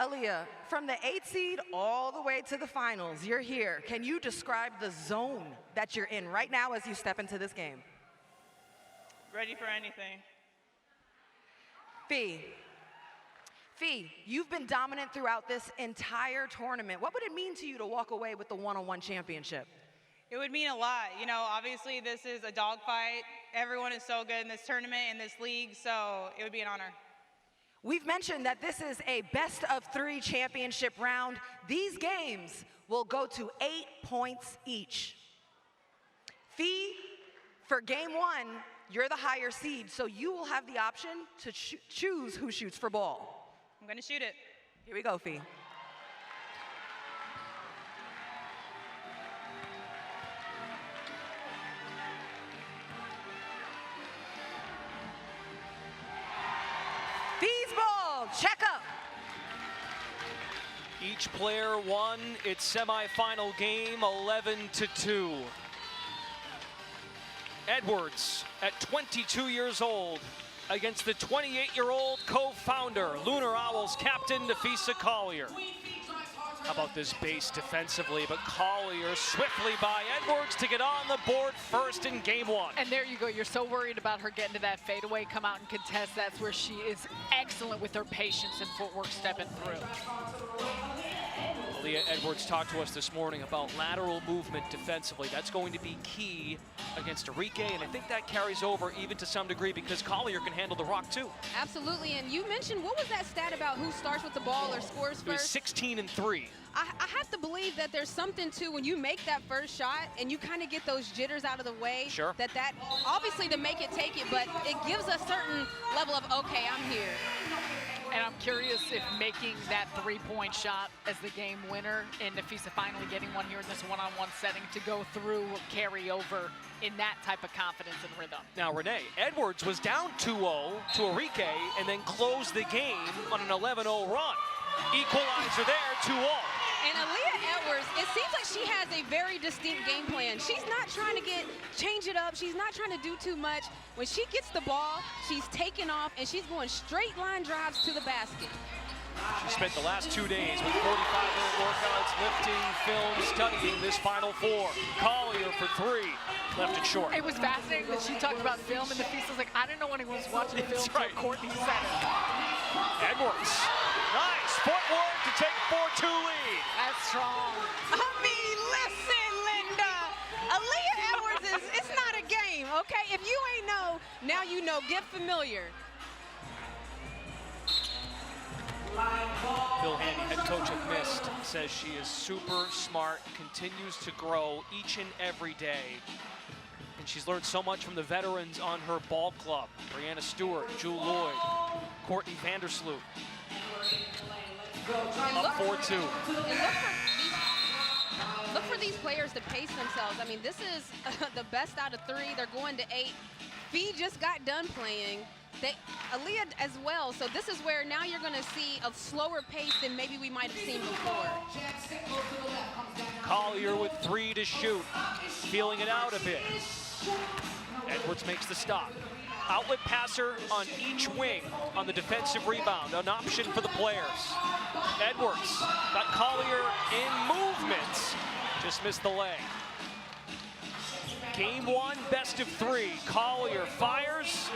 Aaliyah, from the 8th seed all the way to the finals, you're here. Can you describe the zone that you're in right now as you step into this game? Ready for anything. Fee, you've been dominant throughout this entire tournament. What would it mean to you to walk away with the one-on-one championship? It would mean a lot. You know, obviously this is a dogfight. Everyone is so good in this tournament, in this league, so it would be an honor. We've mentioned that this is a best of 3 championship round. These games will go to 8 points each. Fee, for game 1, you're the higher seed, so you will have the option to choose who shoots for ball. I'm gonna shoot it. Here we go, Fee. Fee's ball, check up. Each player won its semifinal game 11-2. Edwards at 22 years old against the 28-year-old co-founder, Lunar Owls captain Nafisa Collier. How about this base defensively, but Collier swiftly by Edwards to get on the board first in game 1. And there you go, you're so worried about her getting to that fadeaway, come out and contest. That's where she is excellent with her patience and footwork stepping through. Aaliyah Edwards talked to us this morning about lateral movement defensively. That's going to be key against Enrique, and I think that carries over even to some degree because Collier can handle the rock too. Absolutely, and you mentioned, what was that stat about who starts with the ball or scores first? It was 16-3. I have to believe that there's something to when you make that first shot and you kind of get those jitters out of the way. Sure. That obviously to make it, take it, but it gives a certain level of, okay, I'm here. And I'm curious if making that 3-point shot as the game winner and Nafisa finally getting one here in this one-on-one setting to go through will carry over in that type of confidence and rhythm. Now, Renee, Edwards was down 2-0 to Enrique and then closed the game on an 11-0 run. Equalizer there, 2-0. And Aaliyah Edwards, it seems like she has a very distinct game plan. She's not trying to change it up. She's not trying to do too much. When she gets the ball, she's taking off and she's going straight line drives to the basket. She spent the last 2 days with 45-minute workouts, lifting, film, studying this Final Four. Collier for 3, left it short. It was fascinating that she talked about film, and Nafisa's like, I didn't know anyone was watching film until Courtney said it. Edwards, nice footwork to take a 4-2 lead. That's strong. I mean, listen, Linda. Aaliyah Edwards it's not a game, okay? If you ain't know, now you know. Get familiar. Phil Handy, head coach of Mist, says she is super smart, continues to grow each and every day. And she's learned so much from the veterans on her ball club. Brianna Stewart, Jewel Lloyd, Courtney Vandersloot. Up 4-2. Look for these players to pace themselves. I mean, this is the best out of 3. They're going to 8. Fee just got done playing. Aaliyah as well, so this is where now you're going to see a slower pace than maybe we might have seen before. Collier with 3 to shoot, feeling it out a bit. Edwards makes the stop. Outlet passer on each wing on the defensive rebound, an option for the players. Edwards got Collier in movement, just missed the leg. Game 1, best of 3. Collier fires.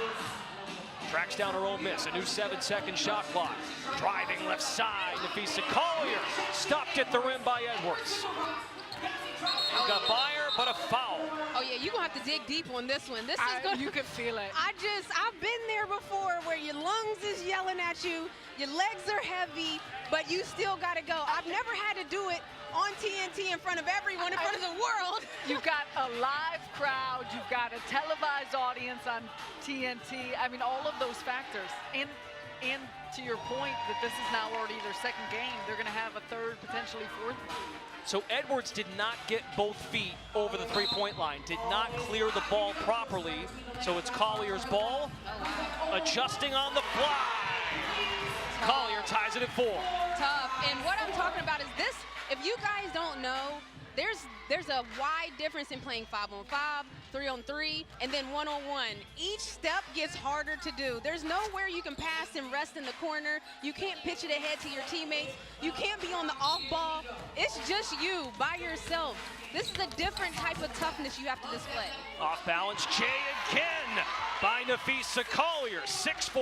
Tracks down her own miss, a new 7-second shot clock. Driving left side, Nafisa Collier stopped at the rim by Edwards. Got by her, but a foul. Oh yeah, you're gonna have to dig deep on this one. This is gonna, you can feel it. I've been there before where your lungs is yelling at you, your legs are heavy, but you still gotta go. I've never had to do it on TNT in front of everyone, in front of the world. You've got a live crowd, you've got a televised audience on TNT. I mean, all of those factors. And And to your point that this is now already their second game, they're going to have a third, potentially fourth. So Edwards did not get both feet over the three-point line, did not clear the ball properly. So it's Collier's ball, adjusting on the fly. Collier ties it at 4. Tough. And what I'm talking about is this, if you guys don't know, there's a wide difference in playing 5-on-5, 3-on-3, and then 1-on-1. Each step gets harder to do. There's nowhere you can pass and rest in the corner. You can't pitch it ahead to your teammates. You can't be on the off ball. It's just you by yourself. This is a different type of toughness you have to display. Off balance, Jay again by Nafisa Collier, 6-4.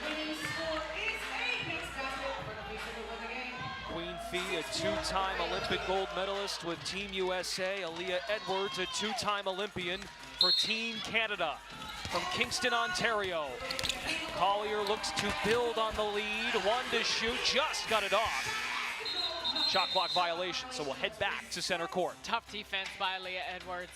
Winning score is 8. Next basket for Nafisa to win the game. Queen Fee, a 2-time Olympic gold medalist with Team USA. Aaliyah Edwards, a 2-time Olympian for Team Canada. From Kingston, Ontario, Collier looks to build on the lead. 1 to shoot, just got it off. Shot clock violation, so we'll head back to center court. Tough defense by Aaliyah Edwards.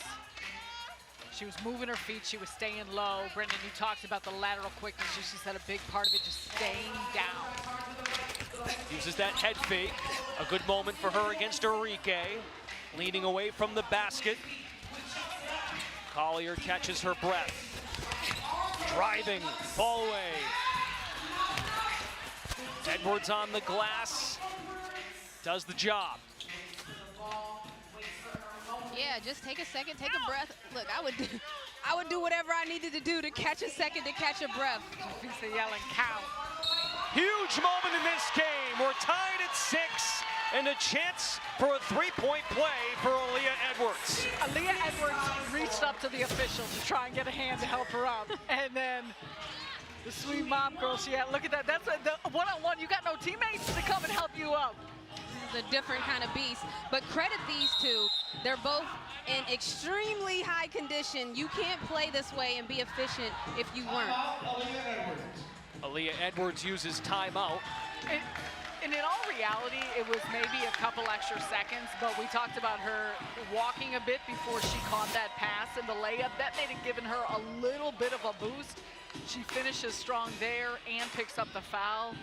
She was moving her feet, she was staying low. Brendan, you talked about the lateral quickness. She said a big part of it just staying down. Uses that head fake. A good moment for her against Enrique. Leaning away from the basket. Collier catches her breath. Driving, ball away. Edwards on the glass. Does the job. Yeah, just take a second, take a breath. Look, I would do whatever I needed to do to catch a second, to catch a breath. He's yelling count. Huge moment in this game. We're tied at 6, and a chance for a 3-point play for Aaliyah Edwards. Aaliyah Edwards reached up to the official to try and get a hand to help her up. And then the sweet mom girl she had, look at that. That's the one-on-one. You got no teammates to come and help you up. This is a different kind of beast. But credit these two. They're both in extremely high condition. You can't play this way and be efficient if you weren't. Aaliyah Edwards uses timeout. And in all reality, it was maybe a couple extra seconds, but we talked about her walking a bit before she caught that pass and the layup. That may have given her a little bit of a boost. She finishes strong there and picks up the foul.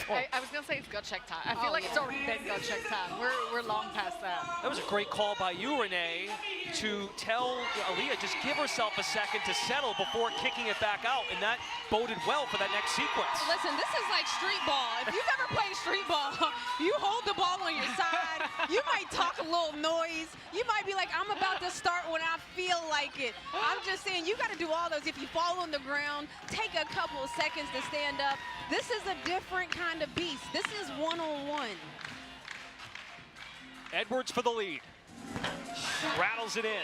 I was gonna say it's gut check time. I feel like it's already been gut check time. We're long past that. That was a great call by you, Renee, to tell Aaliyah just give herself a second to settle before kicking it back out, and that boded well for that next sequence. Listen, this is like street ball. If you've ever played street ball, you hold the ball on your side. You might talk a little noise. You might be like, I'm about to start when I feel like it. I'm just saying, you got to do all those. If you fall on the ground, take a couple of seconds to stand up. This is a different kind of beast. This is one-on-one. Edwards for the lead. Rattles it in.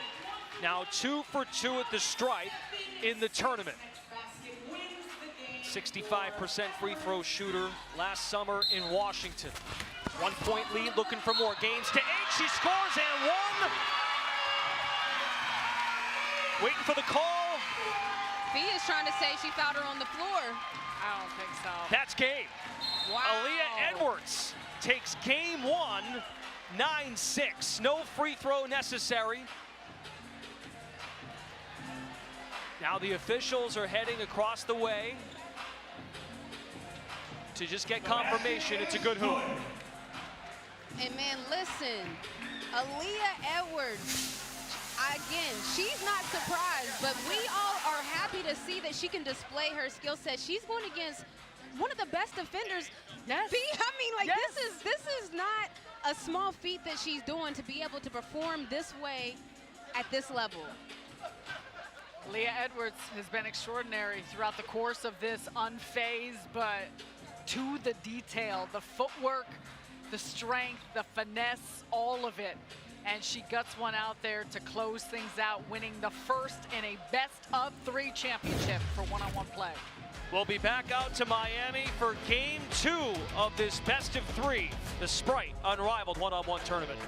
Now 2 for 2 at the stripe in the tournament. 65% free throw shooter last summer in Washington. 1-point lead, looking for more. Gains to 8, she scores and 1. Waiting for the call. Fee is trying to say she fouled her on the floor. I don't think so. That's game. Wow. Aaliyah Edwards takes game 1, 9-6. No free throw necessary. Now the officials are heading across the way to just get confirmation it's a good hoop. And man, listen, Aaliyah Edwards, again, she's not surprised, but we all are happy to see that she can display her skill set. She's going against one of the best defenders. Yes. I mean, like, yes. this is not a small feat that she's doing to be able to perform this way at this level. Leah Edwards has been extraordinary throughout the course of this, unfazed, but to the detail, the footwork, the strength, the finesse, all of it. And she guts one out there to close things out, winning the first in a best-of-3 championship for one-on-one play. We'll be back out to Miami for game 2 of this best-of-3, the Sprite Unrivaled one-on-one tournament.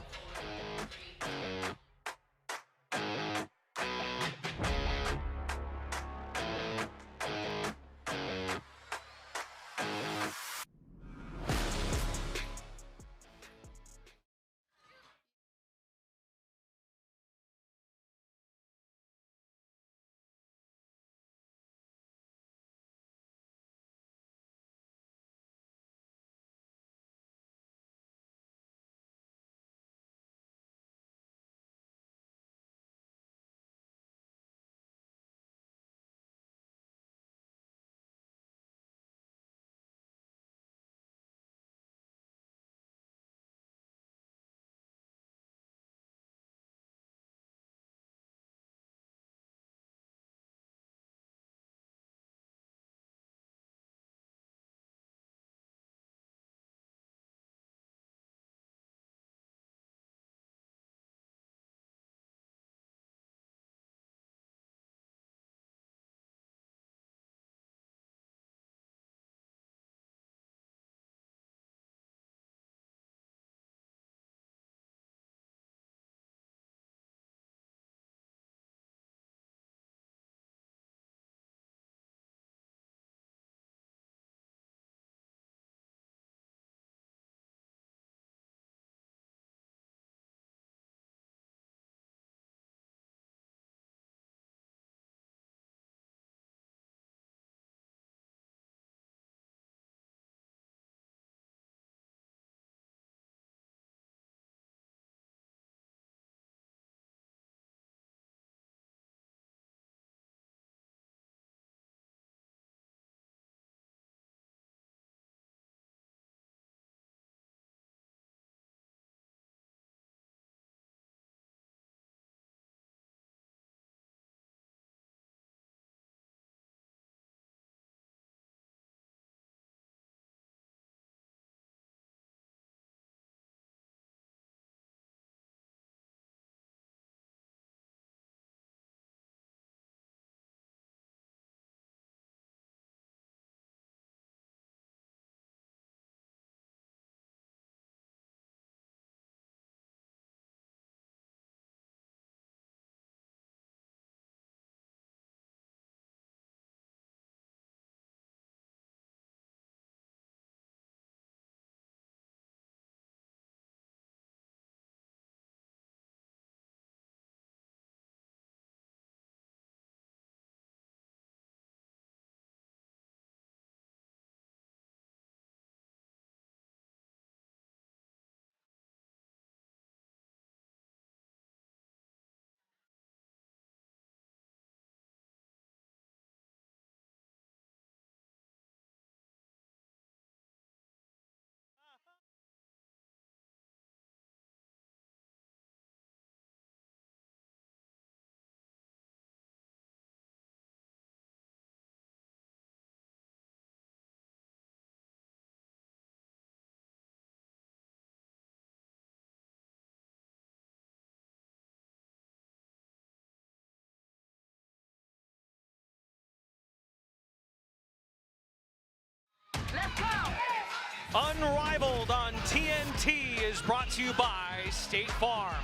Unrivaled on TNT is brought to you by State Farm.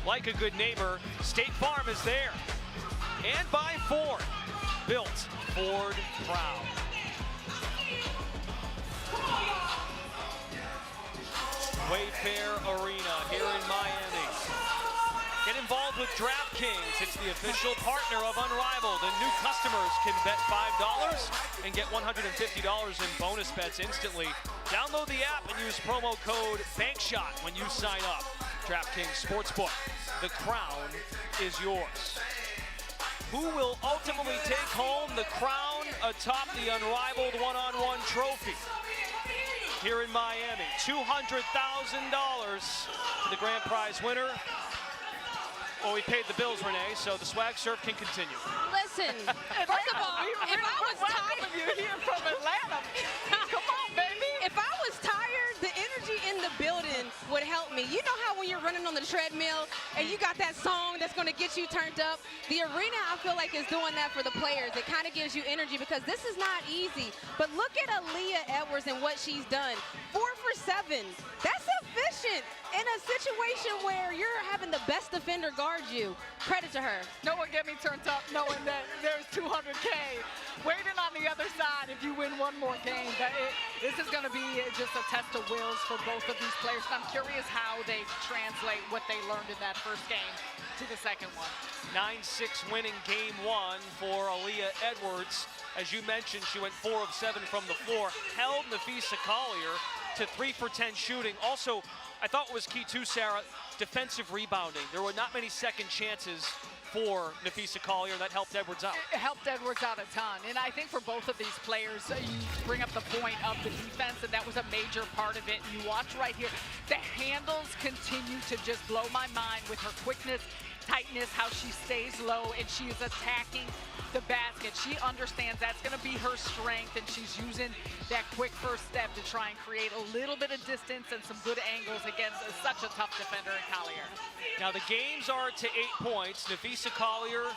Like a good neighbor, State Farm is there. And by Ford. Built Ford proud. Wayfair Arena here in Miami. Get involved with DraftKings. It's the official partner of Unrivaled, and new customers can bet $5 and get $150 in bonus bets instantly. Download the app and use promo code BANKSHOT when you sign up. DraftKings Sportsbook, the crown is yours. Who will ultimately take home the crown atop the Unrivaled one-on-one trophy? Here in Miami, $200,000 to the grand prize winner. Well, we paid the bills, Renee, so the swag surf can continue. Listen, first of all, if I was tired, you're here from Atlanta. Come on, baby. If I was tired, the energy in the building would help me. You know how when you're running on the treadmill and you got that song that's going to get you turned up? The arena, I feel like, is doing that for the players. It kind of gives you energy because this is not easy. But look at Aaliyah Edwards and what she's done. 4 for 7. That's efficient in a situation where you're having the best defender guard you. Credit to her. No one get me turned up knowing that there's 200K waiting on the other side if you win one more game. This is going to be just a test of wills for both of these players. And I'm curious how they translate what they learned in that first game to the second one. 9-6 winning game one for Aaliyah Edwards. As you mentioned, she went 4 of 7 from the floor, held Nafisa Collier to 3 for 10 shooting. Also, I thought what was key too, Sarah, defensive rebounding. There were not many second chances for Nafisa Collier. That helped Edwards out. It helped Edwards out a ton. And I think for both of these players, you bring up the point of the defense, and that was a major part of it. And you watch right here, the handles continue to just blow my mind with her quickness, tightness, how she stays low, and she is attacking the basket. She understands that's going to be her strength, and she's using that quick first step to try and create a little bit of distance and some good angles against such a tough defender in Collier. Now the games are to 8 points. Nafisa Collier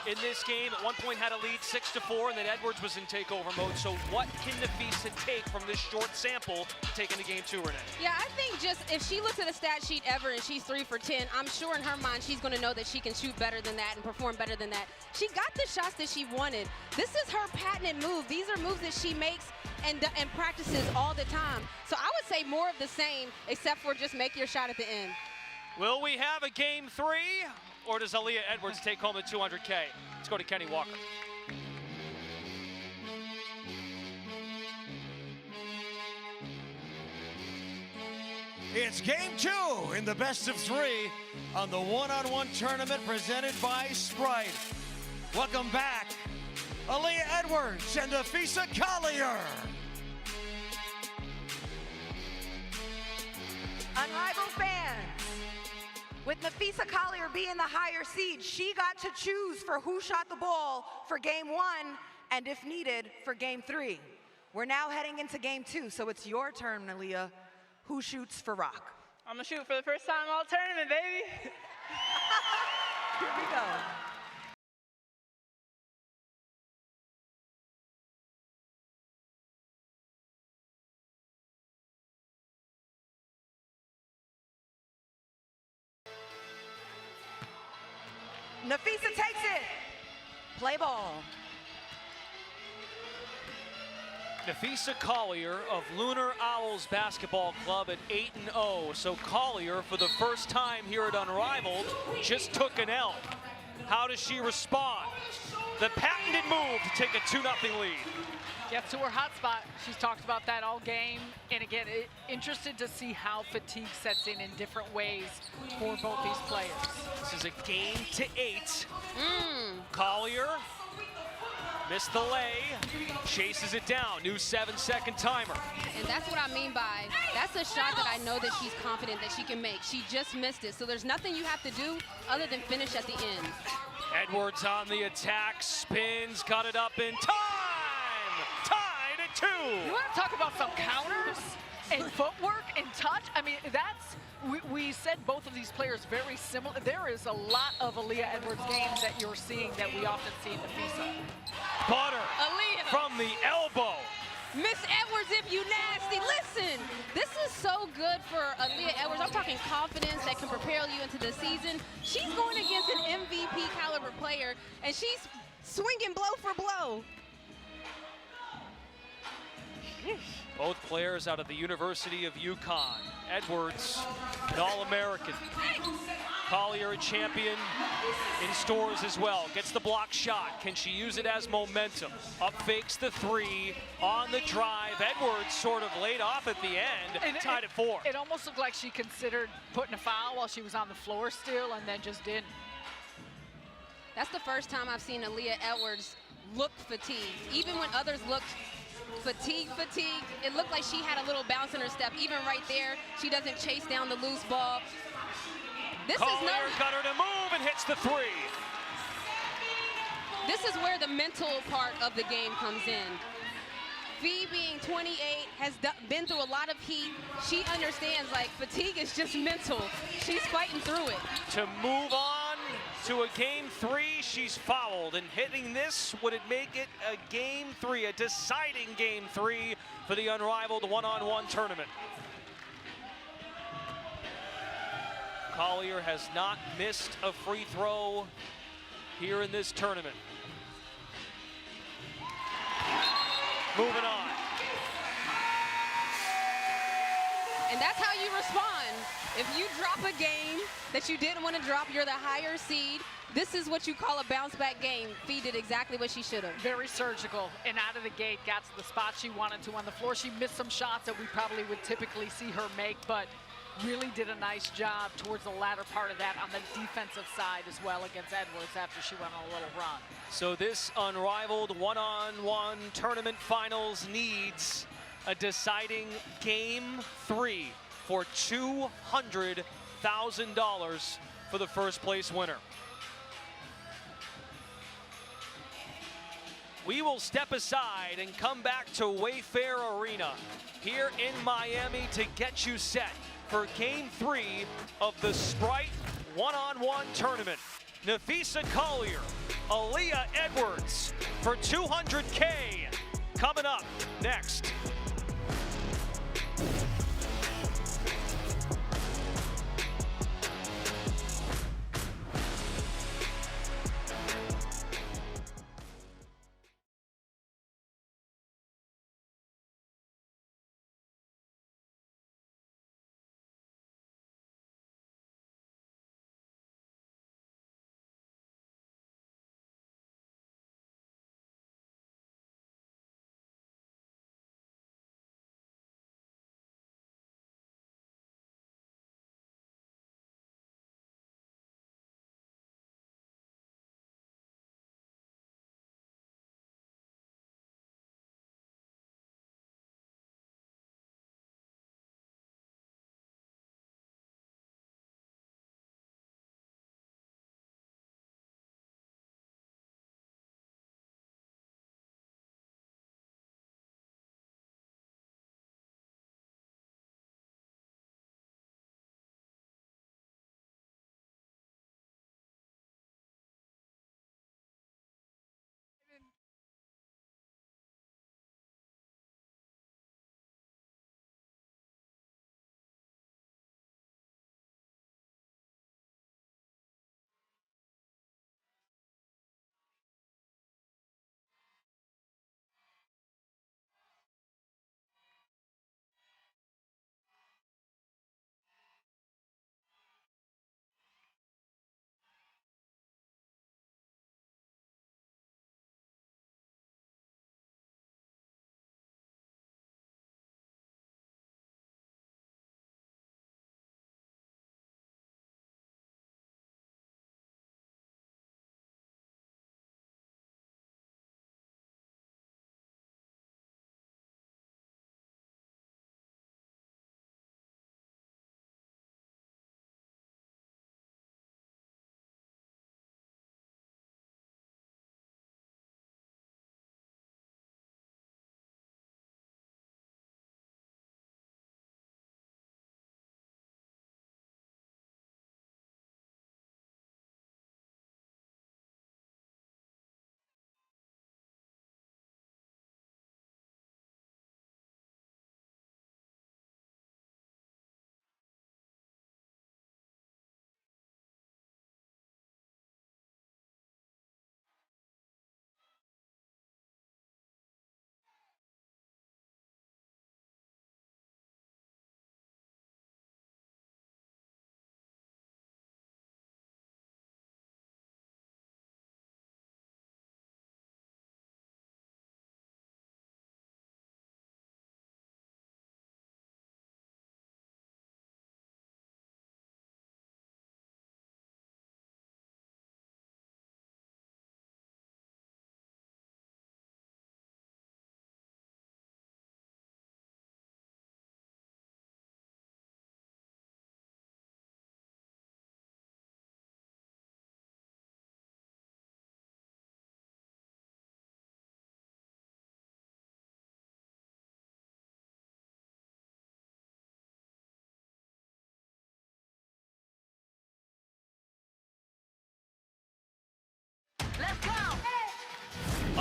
in this game at one point had a lead 6-4, and then Edwards was in takeover mode. So what can Nafisa take from this short sample taking to game 2, Renee? Yeah, I think just if she looks at a stat sheet ever and she's 3 for 10, I'm sure in her mind she's going to know that she can shoot better than that and perform better than that. She got the shots that she wanted. This is her patented move. These are moves that she makes and practices all the time. So I would say more of the same, except for just make your shot at the end. Will we have a game 3, or does Aaliyah Edwards take home the 200K? Let's go to Kenny Walker. It's game 2 in the best of 3 on the one-on-one tournament presented by Sprite. Welcome back, Aaliyah Edwards and Nafisa Collier. Unrivaled fans, with Nafisa Collier being the higher seed, she got to choose for who shot the ball for game 1 and, if needed, for game 3. We're now heading into game 2, so it's your turn, Aaliyah. Who shoots for Rock? I'm going to shoot for the first time all tournament, baby. Here we go. Nafisa takes it. Play ball. Nafisa Collier of Lunar Owls Basketball Club at 8-0. So Collier, for the first time here at Unrivaled, just took an L. How does she respond? The patented move to take a 2-0 lead. Gets to her hot spot. She's talked about that all game. And again, interested to see how fatigue sets in different ways for both these players. This is a game to 8. Collier missed the lay, chases it down. New 7-second timer. And that's what I mean by, that's a shot that I know that she's confident that she can make. She just missed it. So there's nothing you have to do other than finish at the end. Edwards on the attack, spins, got it up in time! Tied at 2! You want to talk about some counters and footwork and touch? I mean, that's, we said both of these players very similar. There is a lot of Aaliyah Edwards games that you're seeing that we often see in Nafisa. Butter Aaliyah from the elbow. Miss Edwards, if you nasty. Listen, this is so good for Aaliyah Edwards. I'm talking confidence that can propel you into the season. She's going against an MVP caliber player, and she's swinging blow for blow. Both players out of the University of UConn. Edwards, an All-American. Collier, a champion in stores as well. Gets the block shot. Can she use it as momentum? Up fakes the three on the drive. Edwards sort of laid off at the end, and tied at 4. It almost looked like she considered putting a foul while she was on the floor still, and then just didn't. That's the first time I've seen Aaliyah Edwards look fatigued. Even when others looked fatigued, it looked like she had a little bounce in her step. Even right there, she doesn't chase down the loose ball. This Collier got her to move and hits the 3. This is where the mental part of the game comes in. Fee, being 28, has been through a lot of heat. She understands, like, fatigue is just mental. She's fighting through it. To move on to a game 3, she's fouled, and hitting this, would it make it a game 3, a deciding game 3 for the Unrivaled one-on-one tournament? Collier has not missed a free throw here in this tournament. Moving on. And that's how you respond. If you drop a game that you didn't want to drop, you're the higher seed. This is what you call a bounce back game. Fee did exactly what she should have. Very surgical, and out of the gate got to the spot she wanted to on the floor. She missed some shots that we probably would typically see her make, but really did a nice job towards the latter part of that on the defensive side as well against Edwards after she went on a little run. So this Unrivaled one-on-one tournament finals needs a deciding game 3 for $200,000 for the first place winner. We will step aside and come back to Wayfair Arena here in Miami to get you set for game 3 of the Sprite one-on-one tournament. Nafisa Collier, Aaliyah Edwards for $200K coming up next.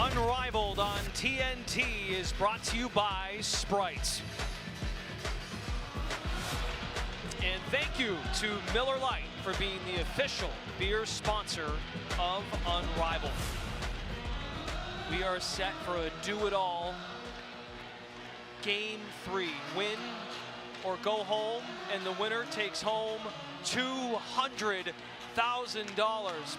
Unrivaled on TNT is brought to you by Sprite. And thank you to Miller Lite for being the official beer sponsor of Unrivaled. We are set for a do-it-all Game 3. Win or go home, and the winner takes home $200,000.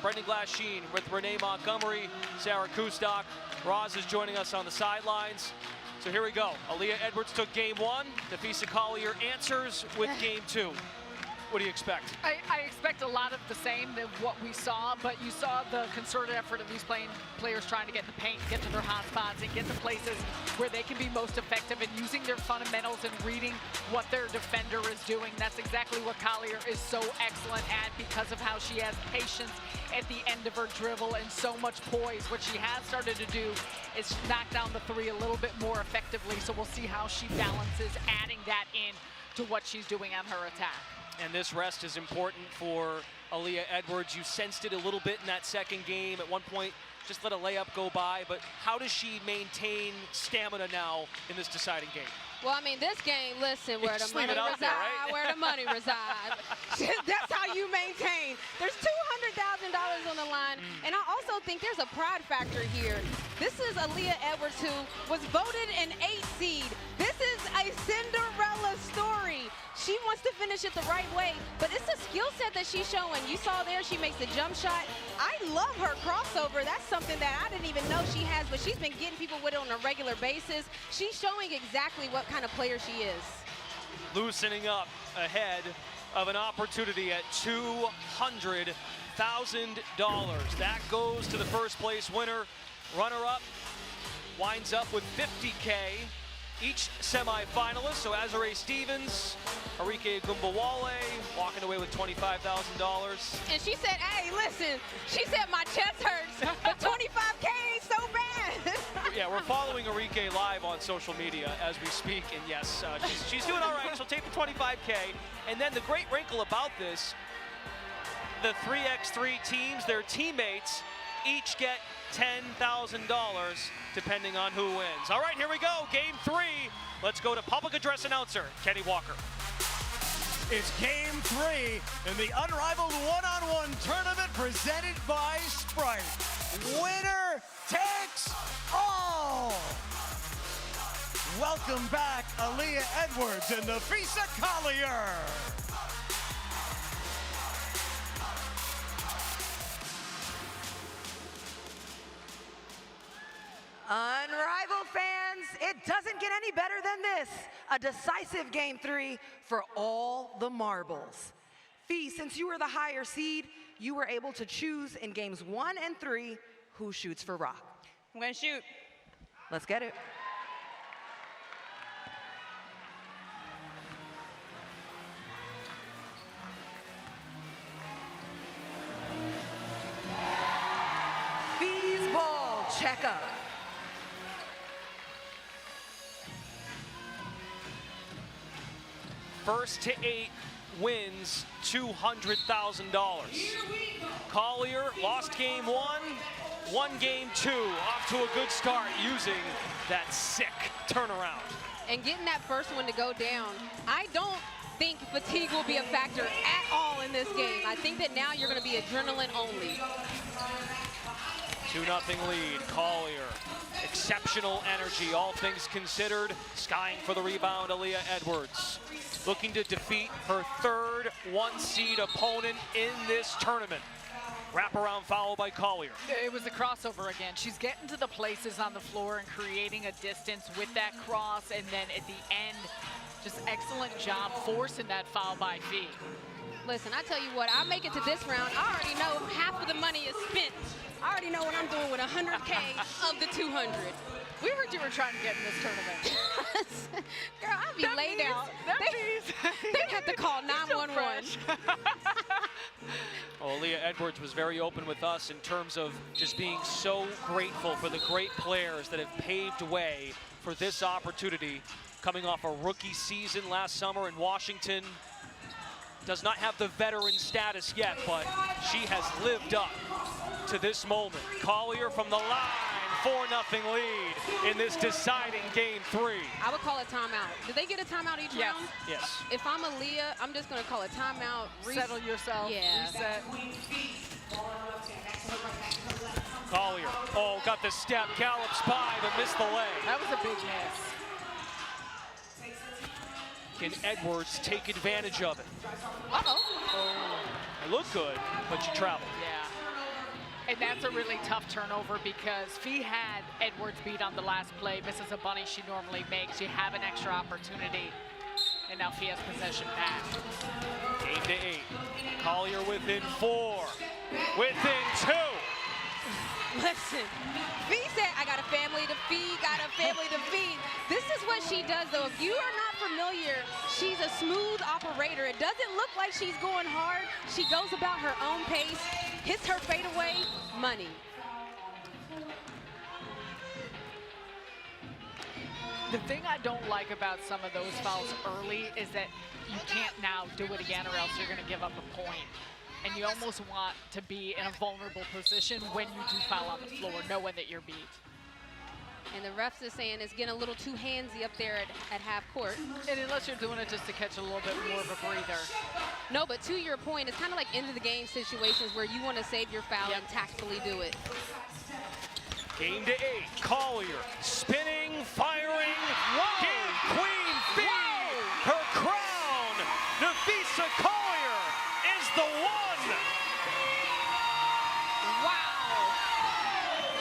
Brendan Glasheen with Renee Montgomery, Sarah Kustok. Roz is joining us on the sidelines. So here we go. Aaliyah Edwards took game 1. Defisa Collier answers with game 2. What do you expect? I expect a lot of the same than what we saw, but you saw the concerted effort of these players trying to get in the paint, get to their hot spots, and get to places where they can be most effective and using their fundamentals and reading what their defender is doing. That's exactly what Collier is so excellent at because of how she has patience at the end of her dribble and so much poise. What she has started to do is knock down the three a little bit more effectively, so we'll see how she balances adding that in to what she's doing on her attack. And this rest is important for Aaliyah Edwards. You sensed it a little bit in that second game. At one point, just let a layup go by. But how does she maintain stamina now in this deciding game? Well, I mean, this game, listen, where the money resides, right? where the money resides. That's how you maintain. There's $200,000 on the line. And I also think there's a pride factor here. This is Aaliyah Edwards, who was voted an 8th seed. This is a Cinderella story. She wants to finish it the right way, but it's a skill set that she's showing. You saw there, she makes the jump shot. I love her crossover. That's something that I didn't even know she has, but she's been getting people with it on a regular basis. She's showing exactly what kind of player she is. Loosening up ahead of an opportunity at $200,000. That goes to the first place winner. Runner-up winds up with $50K. Each semifinalist, so Azare Stevens, Arike Gumbawale, walking away with $25,000. And she said, hey, listen, she said my chest hurts, but $25K ain't so bad. Yeah, we're following Arike live on social media as we speak, and yes, she's doing all right. She'll take the $25K. And then the great wrinkle about this, the 3x3 teams, their teammates, each get $10,000 depending on who wins. All right, here we go, game 3. Let's go to public address announcer, Kenny Walker. It's game 3 in the Unrivaled one-on-one tournament presented by Sprite. Winner takes all. Welcome back, Aaliyah Edwards and Defisa Collier. Unrivaled fans, it doesn't get any better than this. A decisive game 3 for all the marbles. Fee, since you were the higher seed, you were able to choose in games 1 and 3 who shoots for rock. I'm gonna shoot. Let's get it. Fee's ball checkup. First to 8 wins $200,000. Collier lost game 1, won game 2. Off to a good start using that sick turnaround. And getting that first one to go down, I don't think fatigue will be a factor at all in this game. I think that now you're going to be adrenaline only. 2-0 lead, Collier. Exceptional energy, all things considered. Skying for the rebound, Aaliyah Edwards. Looking to defeat her third 1-seed opponent in this tournament. Wraparound foul by Collier. It was a crossover again. She's getting to the places on the floor and creating a distance with that cross, and then at the end, just excellent job forcing that foul by Fee. Listen, I tell you what, I make it to this round, I already know half of the money is spent. I already know what I'm doing with 100K of the 200. We heard you were trying to get in this tournament. Girl, I'll be laid out. They have to call 911. Well, Aaliyah Edwards was very open with us in terms of just being so grateful for the great players that have paved way for this opportunity. Coming off a rookie season last summer in Washington. Does not have the veteran status yet, but she has lived up to this moment. Collier from the line, 4-0 lead in this deciding game 3. I would call a timeout. Did they get a timeout each Yes. round? Yes. If I'm Aaliyah, I'm just going to call a timeout. Settle yourself. Yeah. Reset. Collier, oh, got the step, gallops by, but missed the leg. That was a big miss. Can Edwards take advantage of it? Uh-oh. It looked good, but you traveled. Yeah. And that's a really tough turnover because Fee had Edwards beat on the last play, misses a bunny she normally makes. You have an extra opportunity, and now Fee has possession back. 8-8. Collier within 4. Within 2. Listen, Fee said, I got a family to feed, got a family to feed. This is what she does, though. If you are not familiar, she's a smooth operator. It doesn't look like she's going hard. She goes about her own pace, hits her fadeaway, money. The thing I don't like about some of those fouls early is that you can't now do it again or else you're going to give up a point. And you almost want to be in a vulnerable position when you do foul on the floor, knowing that you're beat. And the refs is saying it's getting a little too handsy up there at half court. And unless you're doing it just to catch a little bit more of a breather. No, but to your point, it's kind of like end of the game situations where you want to save your foul and tactfully do it. Game to 8. Collier spinning, firing. Whoa. Game queen Fee. Her crown. Nafisa Collier is the one. Wow.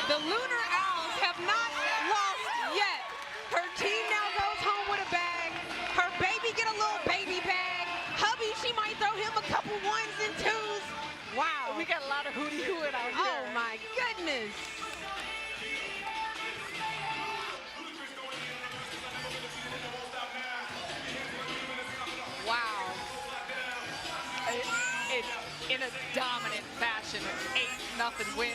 The Lunar Owls have not lost yet. Her team now goes home with a bag. Her baby get a little baby bag. Hubby, she might throw him a couple 1s and 2s. Wow. We got a lot of hootie-hooing out here. Oh my goodness. Wow. In a dominant fashion, an 8-0 win.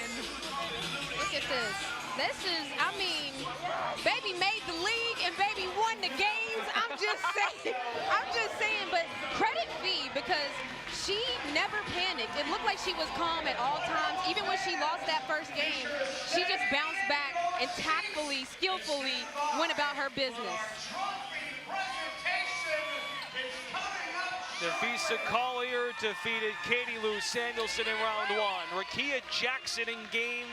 Look at this. This is, I mean, baby made the league and baby won the games. I'm just saying, but credit Fee because she never panicked. It looked like she was calm at all times. Even when she lost that first game, she just bounced back and tactfully, skillfully went about her business. Nafisa Collier defeated Katie Lou Samuelson in round 1. Rakia Jackson in game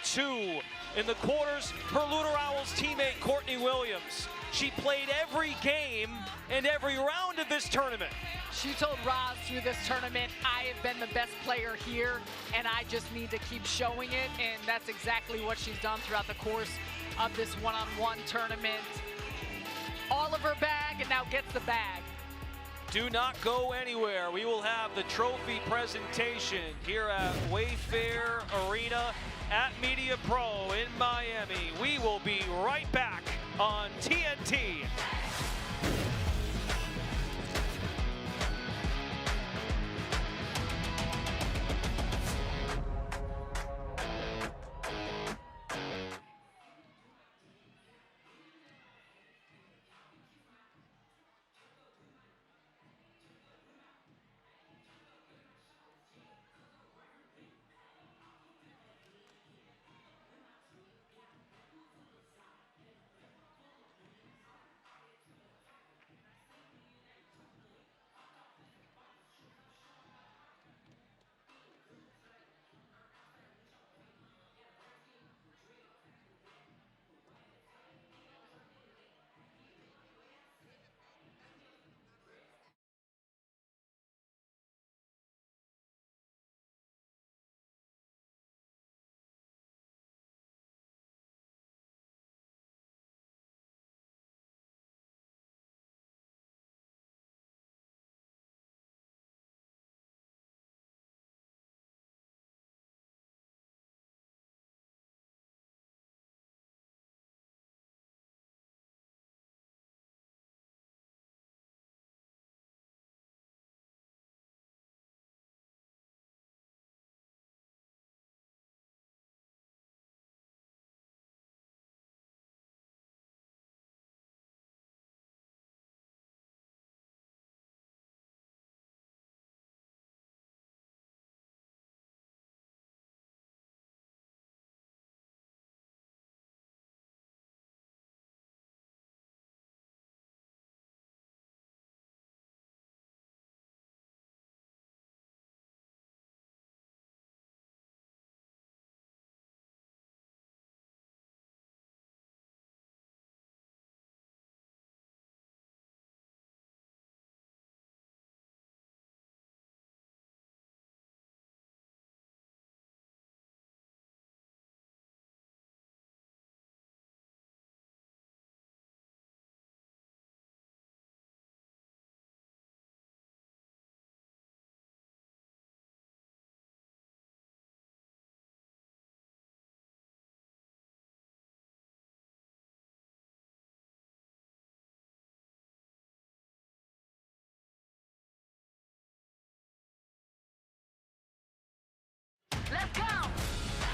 2. In the quarters, her Lunar Owls teammate Courtney Williams. She played every game and every round of this tournament. She told Roz through this tournament, I have been the best player here, and I just need to keep showing it, and that's exactly what she's done throughout the course of this one-on-one tournament. All of her bag, and now gets the bag. Do not go anywhere. We will have the trophy presentation here at Wayfair Arena at Media Pro in Miami. We will be right back on TNT.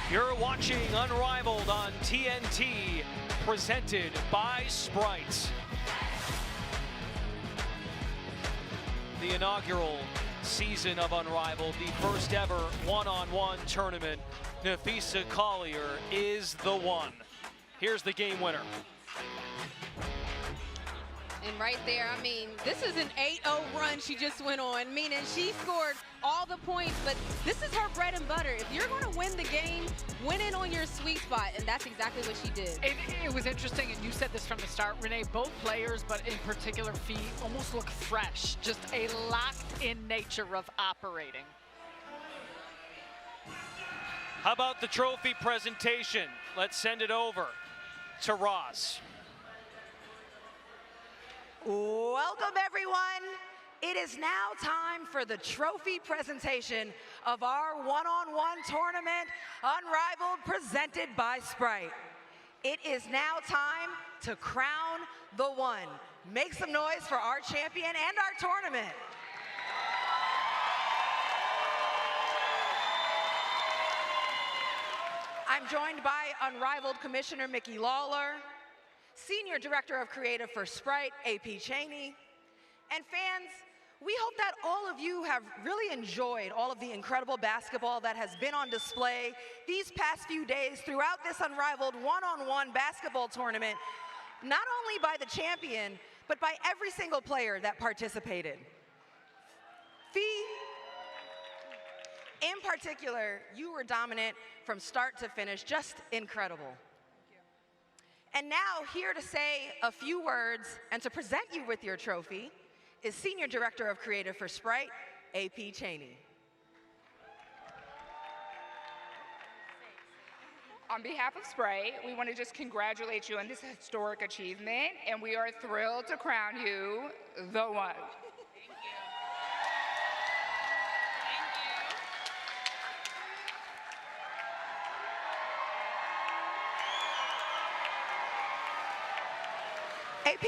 You're watching Unrivaled on TNT, presented by Sprite. The inaugural season of Unrivaled, the first ever one-on-one tournament. Nafisa Collier is the one. Here's the game winner. And right there, I mean, this is an 8-0 run she just went on, meaning she scored all the points, but this is her bread and butter. If you're going to win the game, win it on your sweet spot, and that's exactly what she did. It was interesting, and you said this from the start, Renee, both players, but in particular Fee, almost look fresh, just a locked-in nature of operating. How about the trophy presentation? Let's send it over to Roz. Welcome, everyone. It is now time for the trophy presentation of our one-on-one tournament, Unrivaled, presented by Sprite. It is now time to crown the one. Make some noise for our champion and our tournament. I'm joined by Unrivaled Commissioner Mickey Lawler, Senior Director of Creative for Sprite, AP Cheney. And fans, we hope that all of you have really enjoyed all of the incredible basketball that has been on display these past few days throughout this Unrivaled one-on-one basketball tournament, not only by the champion, but by every single player that participated. Fee, in particular, you were dominant from start to finish, just incredible. And now, here to say a few words and to present you with your trophy is Senior Director of Creative for Sprite, AP Cheney. On behalf of Sprite, we want to just congratulate you on this historic achievement, and we are thrilled to crown you the one. AP,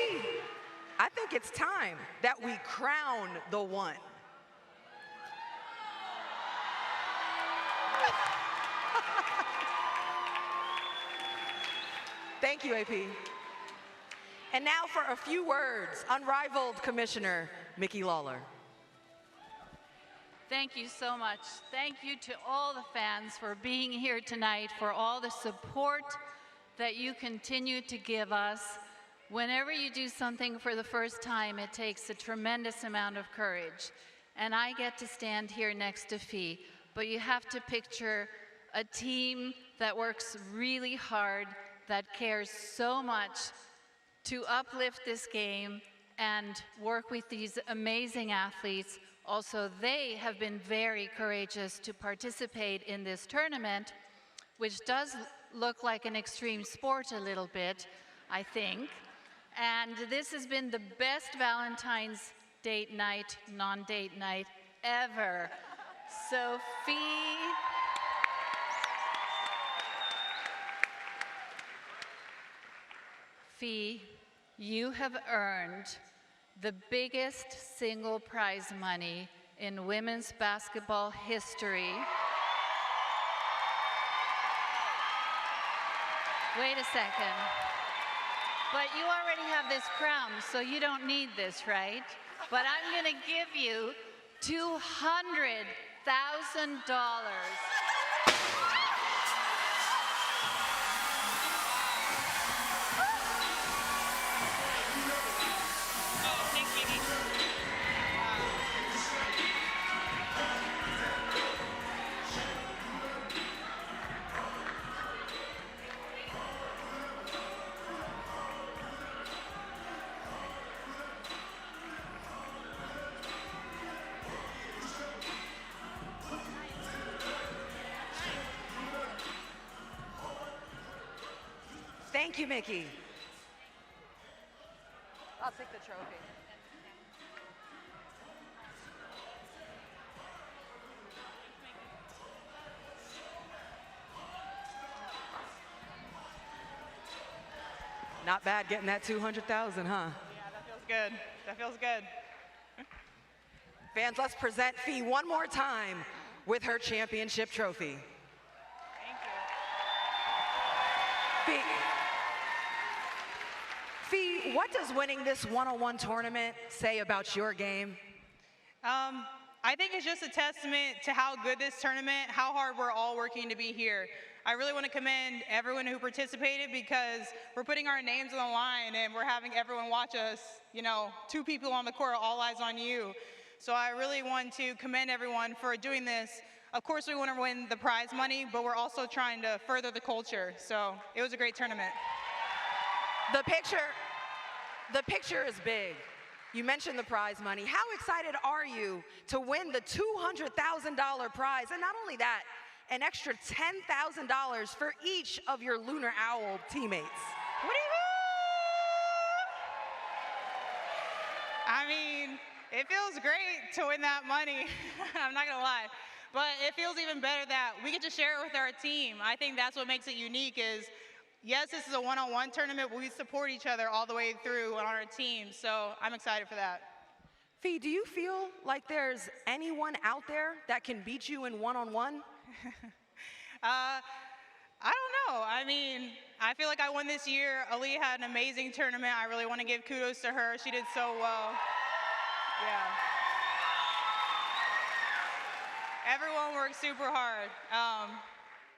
I think it's time that we crown the one. Thank you, AP. And now for a few words, Unrivaled Commissioner Mickey Lawler. Thank you so much. Thank you to all the fans for being here tonight, for all the support that you continue to give us. Whenever you do something for the first time, it takes a tremendous amount of courage. And I get to stand here next to Fee, but you have to picture a team that works really hard, that cares so much to uplift this game and work with these amazing athletes. Also, they have been very courageous to participate in this tournament, which does look like an extreme sport a little bit, I think. And this has been the best Valentine's date night, non-date night ever. So Fee, you have earned the biggest single prize money in women's basketball history. Wait a second. But you already have this crown, so you don't need this, right? But I'm going to give you $200,000. Thank you, Mickey. I'll take the trophy. Not bad getting that 200,000, huh? Yeah, that feels good. That feels good. Fans, let's present Fee one more time with her championship trophy. Fee, what does winning this one-on-one tournament say about your game? I think it's just a testament to how good this tournament, how hard we're all working to be here. I really want to commend everyone who participated because we're putting our names on the line and we're having everyone watch us, you know, 2 people on the court, all eyes on you. So I really want to commend everyone for doing this. Of course, we want to win the prize money, but we're also trying to further the culture. So it was a great tournament. The picture is big. You mentioned the prize money. How excited are you to win the $200,000 prize? And not only that, an extra $10,000 for each of your Lunar Owl teammates. I mean, it feels great to win that money. I'm not gonna lie. But it feels even better that we get to share it with our team. I think that's what makes it unique is, yes, this is a one-on-one tournament, but we support each other all the way through on our team. So I'm excited for that. Fee, do you feel like there's anyone out there that can beat you in one-on-one? I don't know. I mean, I feel like I won this year. Aaliyah had an amazing tournament. I really want to give kudos to her. She did so well. Yeah. Everyone worked super hard.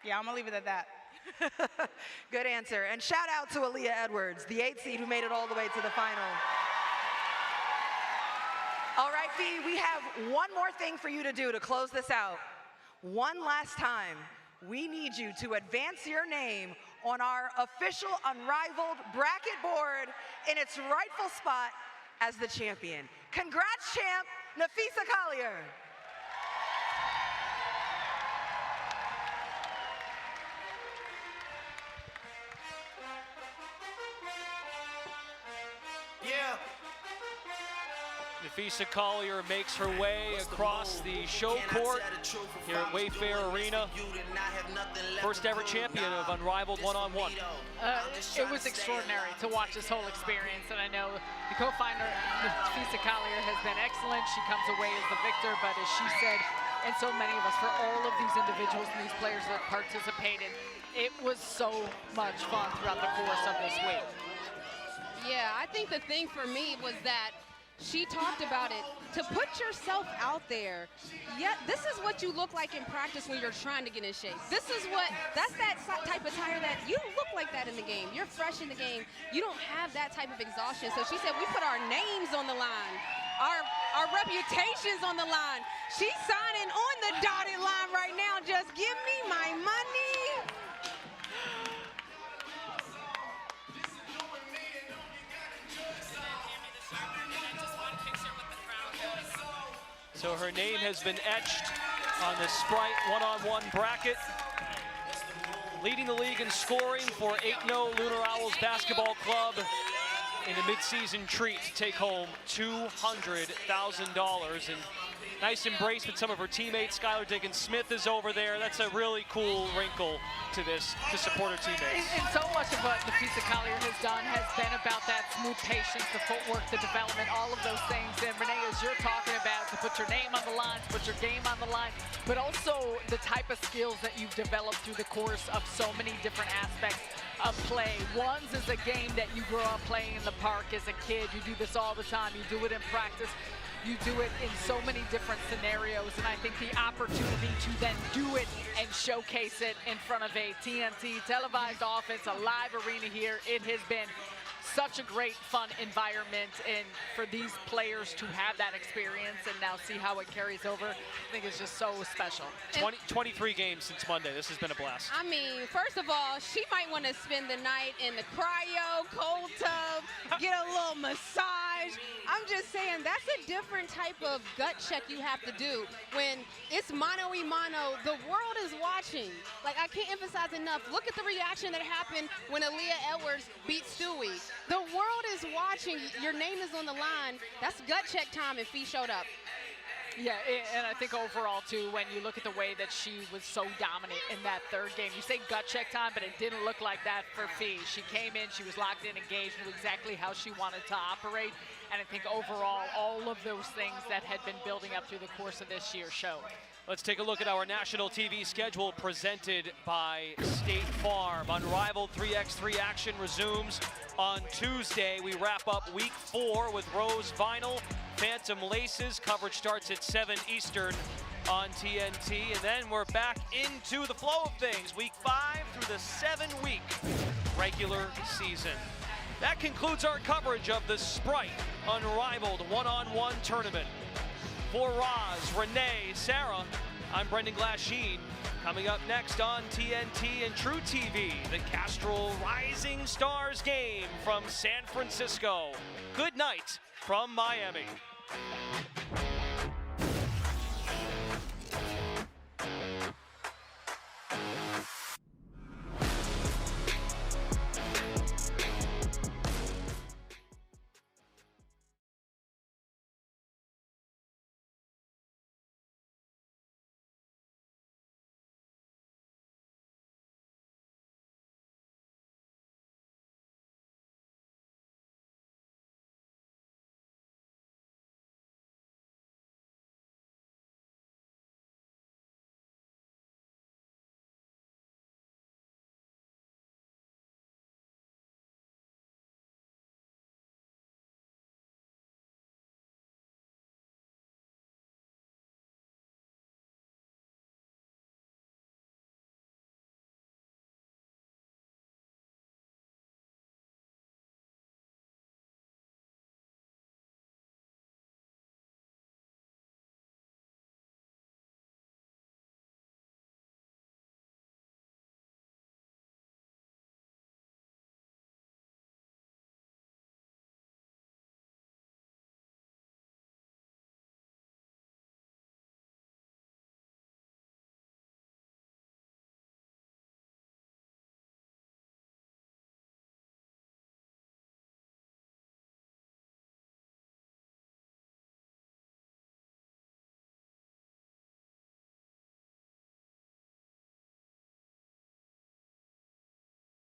Yeah, I'm going to leave it at that. Good answer. And shout out to Aaliyah Edwards, the 8th seed who made it all the way to the final. All right, Fee, we have one more thing for you to do to close this out. One last time, we need you to advance your name on our official Unrivaled bracket board in its rightful spot as the champion. Congrats, champ, Nafisa Collier. Yeah. Nafisa Collier makes her way across the show court here at Wayfair Arena. First ever champion of Unrivaled one-on-one. It was extraordinary to watch this whole experience, and I know the co-finder, Nafisa Collier, has been excellent. She comes away as the victor, but as she said, and so many of us, for all of these individuals and these players that participated, it was so much fun throughout the course of this week. Yeah, I think the thing for me was that she talked about it, to put yourself out there. Yeah, this is what you look like in practice when you're trying to get in shape. That's that type of tire that you don't look like that in the game. You're fresh in the game. You don't have that type of exhaustion. So she said, we put our names on the line, our reputations on the line. She's signing on the dotted line right now. Just give me my money. So her name has been etched on the Sprite one-on-one bracket. Leading the league in scoring for 8-0 Lunar Owls Basketball Club in a mid-season treat to take home $200,000. And nice embrace with some of her teammates. Skylar Diggins-Smith is over there. That's a really cool wrinkle to this, to support her teammates. And so much of what Nafisa Collier has done has been about that smooth patience, the footwork, the development, all of those things. And Renee, as you're talking about, to put your name on the line, to put your game on the line, but also the type of skills that you've developed through the course of so many different aspects of play. One's is a game that you grew up playing in the park as a kid. You do this all the time. You do it in practice. You do it in so many different scenarios, and I think the opportunity to then do it and showcase it in front of a TNT televised offense, a live arena here, it has been such a great, fun environment, and for these players to have that experience and now see how it carries over, I think it's just so special. 23 games since Monday. This has been a blast. I mean, first of all, she might want to spend the night in the cryo, cold tub, get a little massage. I'm just saying, that's a different type of gut check you have to do when it's mano-a-mano. The world is watching. Like, I can't emphasize enough. Look at the reaction that happened when Aaliyah Edwards beat Stewie. The world is watching. Your name is on the line. That's gut check time, and Fee showed up. Yeah, and I think overall, too, when you look at the way that she was so dominant in that third game, you say gut check time, but it didn't look like that for Fee. She came in, she was locked in, engaged, knew exactly how she wanted to operate, and I think overall, all of those things that had been building up through the course of this year showed. Let's take a look at our national TV schedule presented by State Farm. Unrivaled 3x3 action resumes on Tuesday. We wrap up week 4 with Rose Vinyl, Phantom Laces. Coverage starts at 7 Eastern on TNT. And then we're back into the flow of things. Week 5 through the 7-week regular season. That concludes our coverage of the Sprite Unrivaled one-on-one tournament. For Roz, Renee, Sarah, I'm Brendan Glasheen. Coming up next on TNT and TruTV, the Castrol Rising Stars game from San Francisco. Good night from Miami.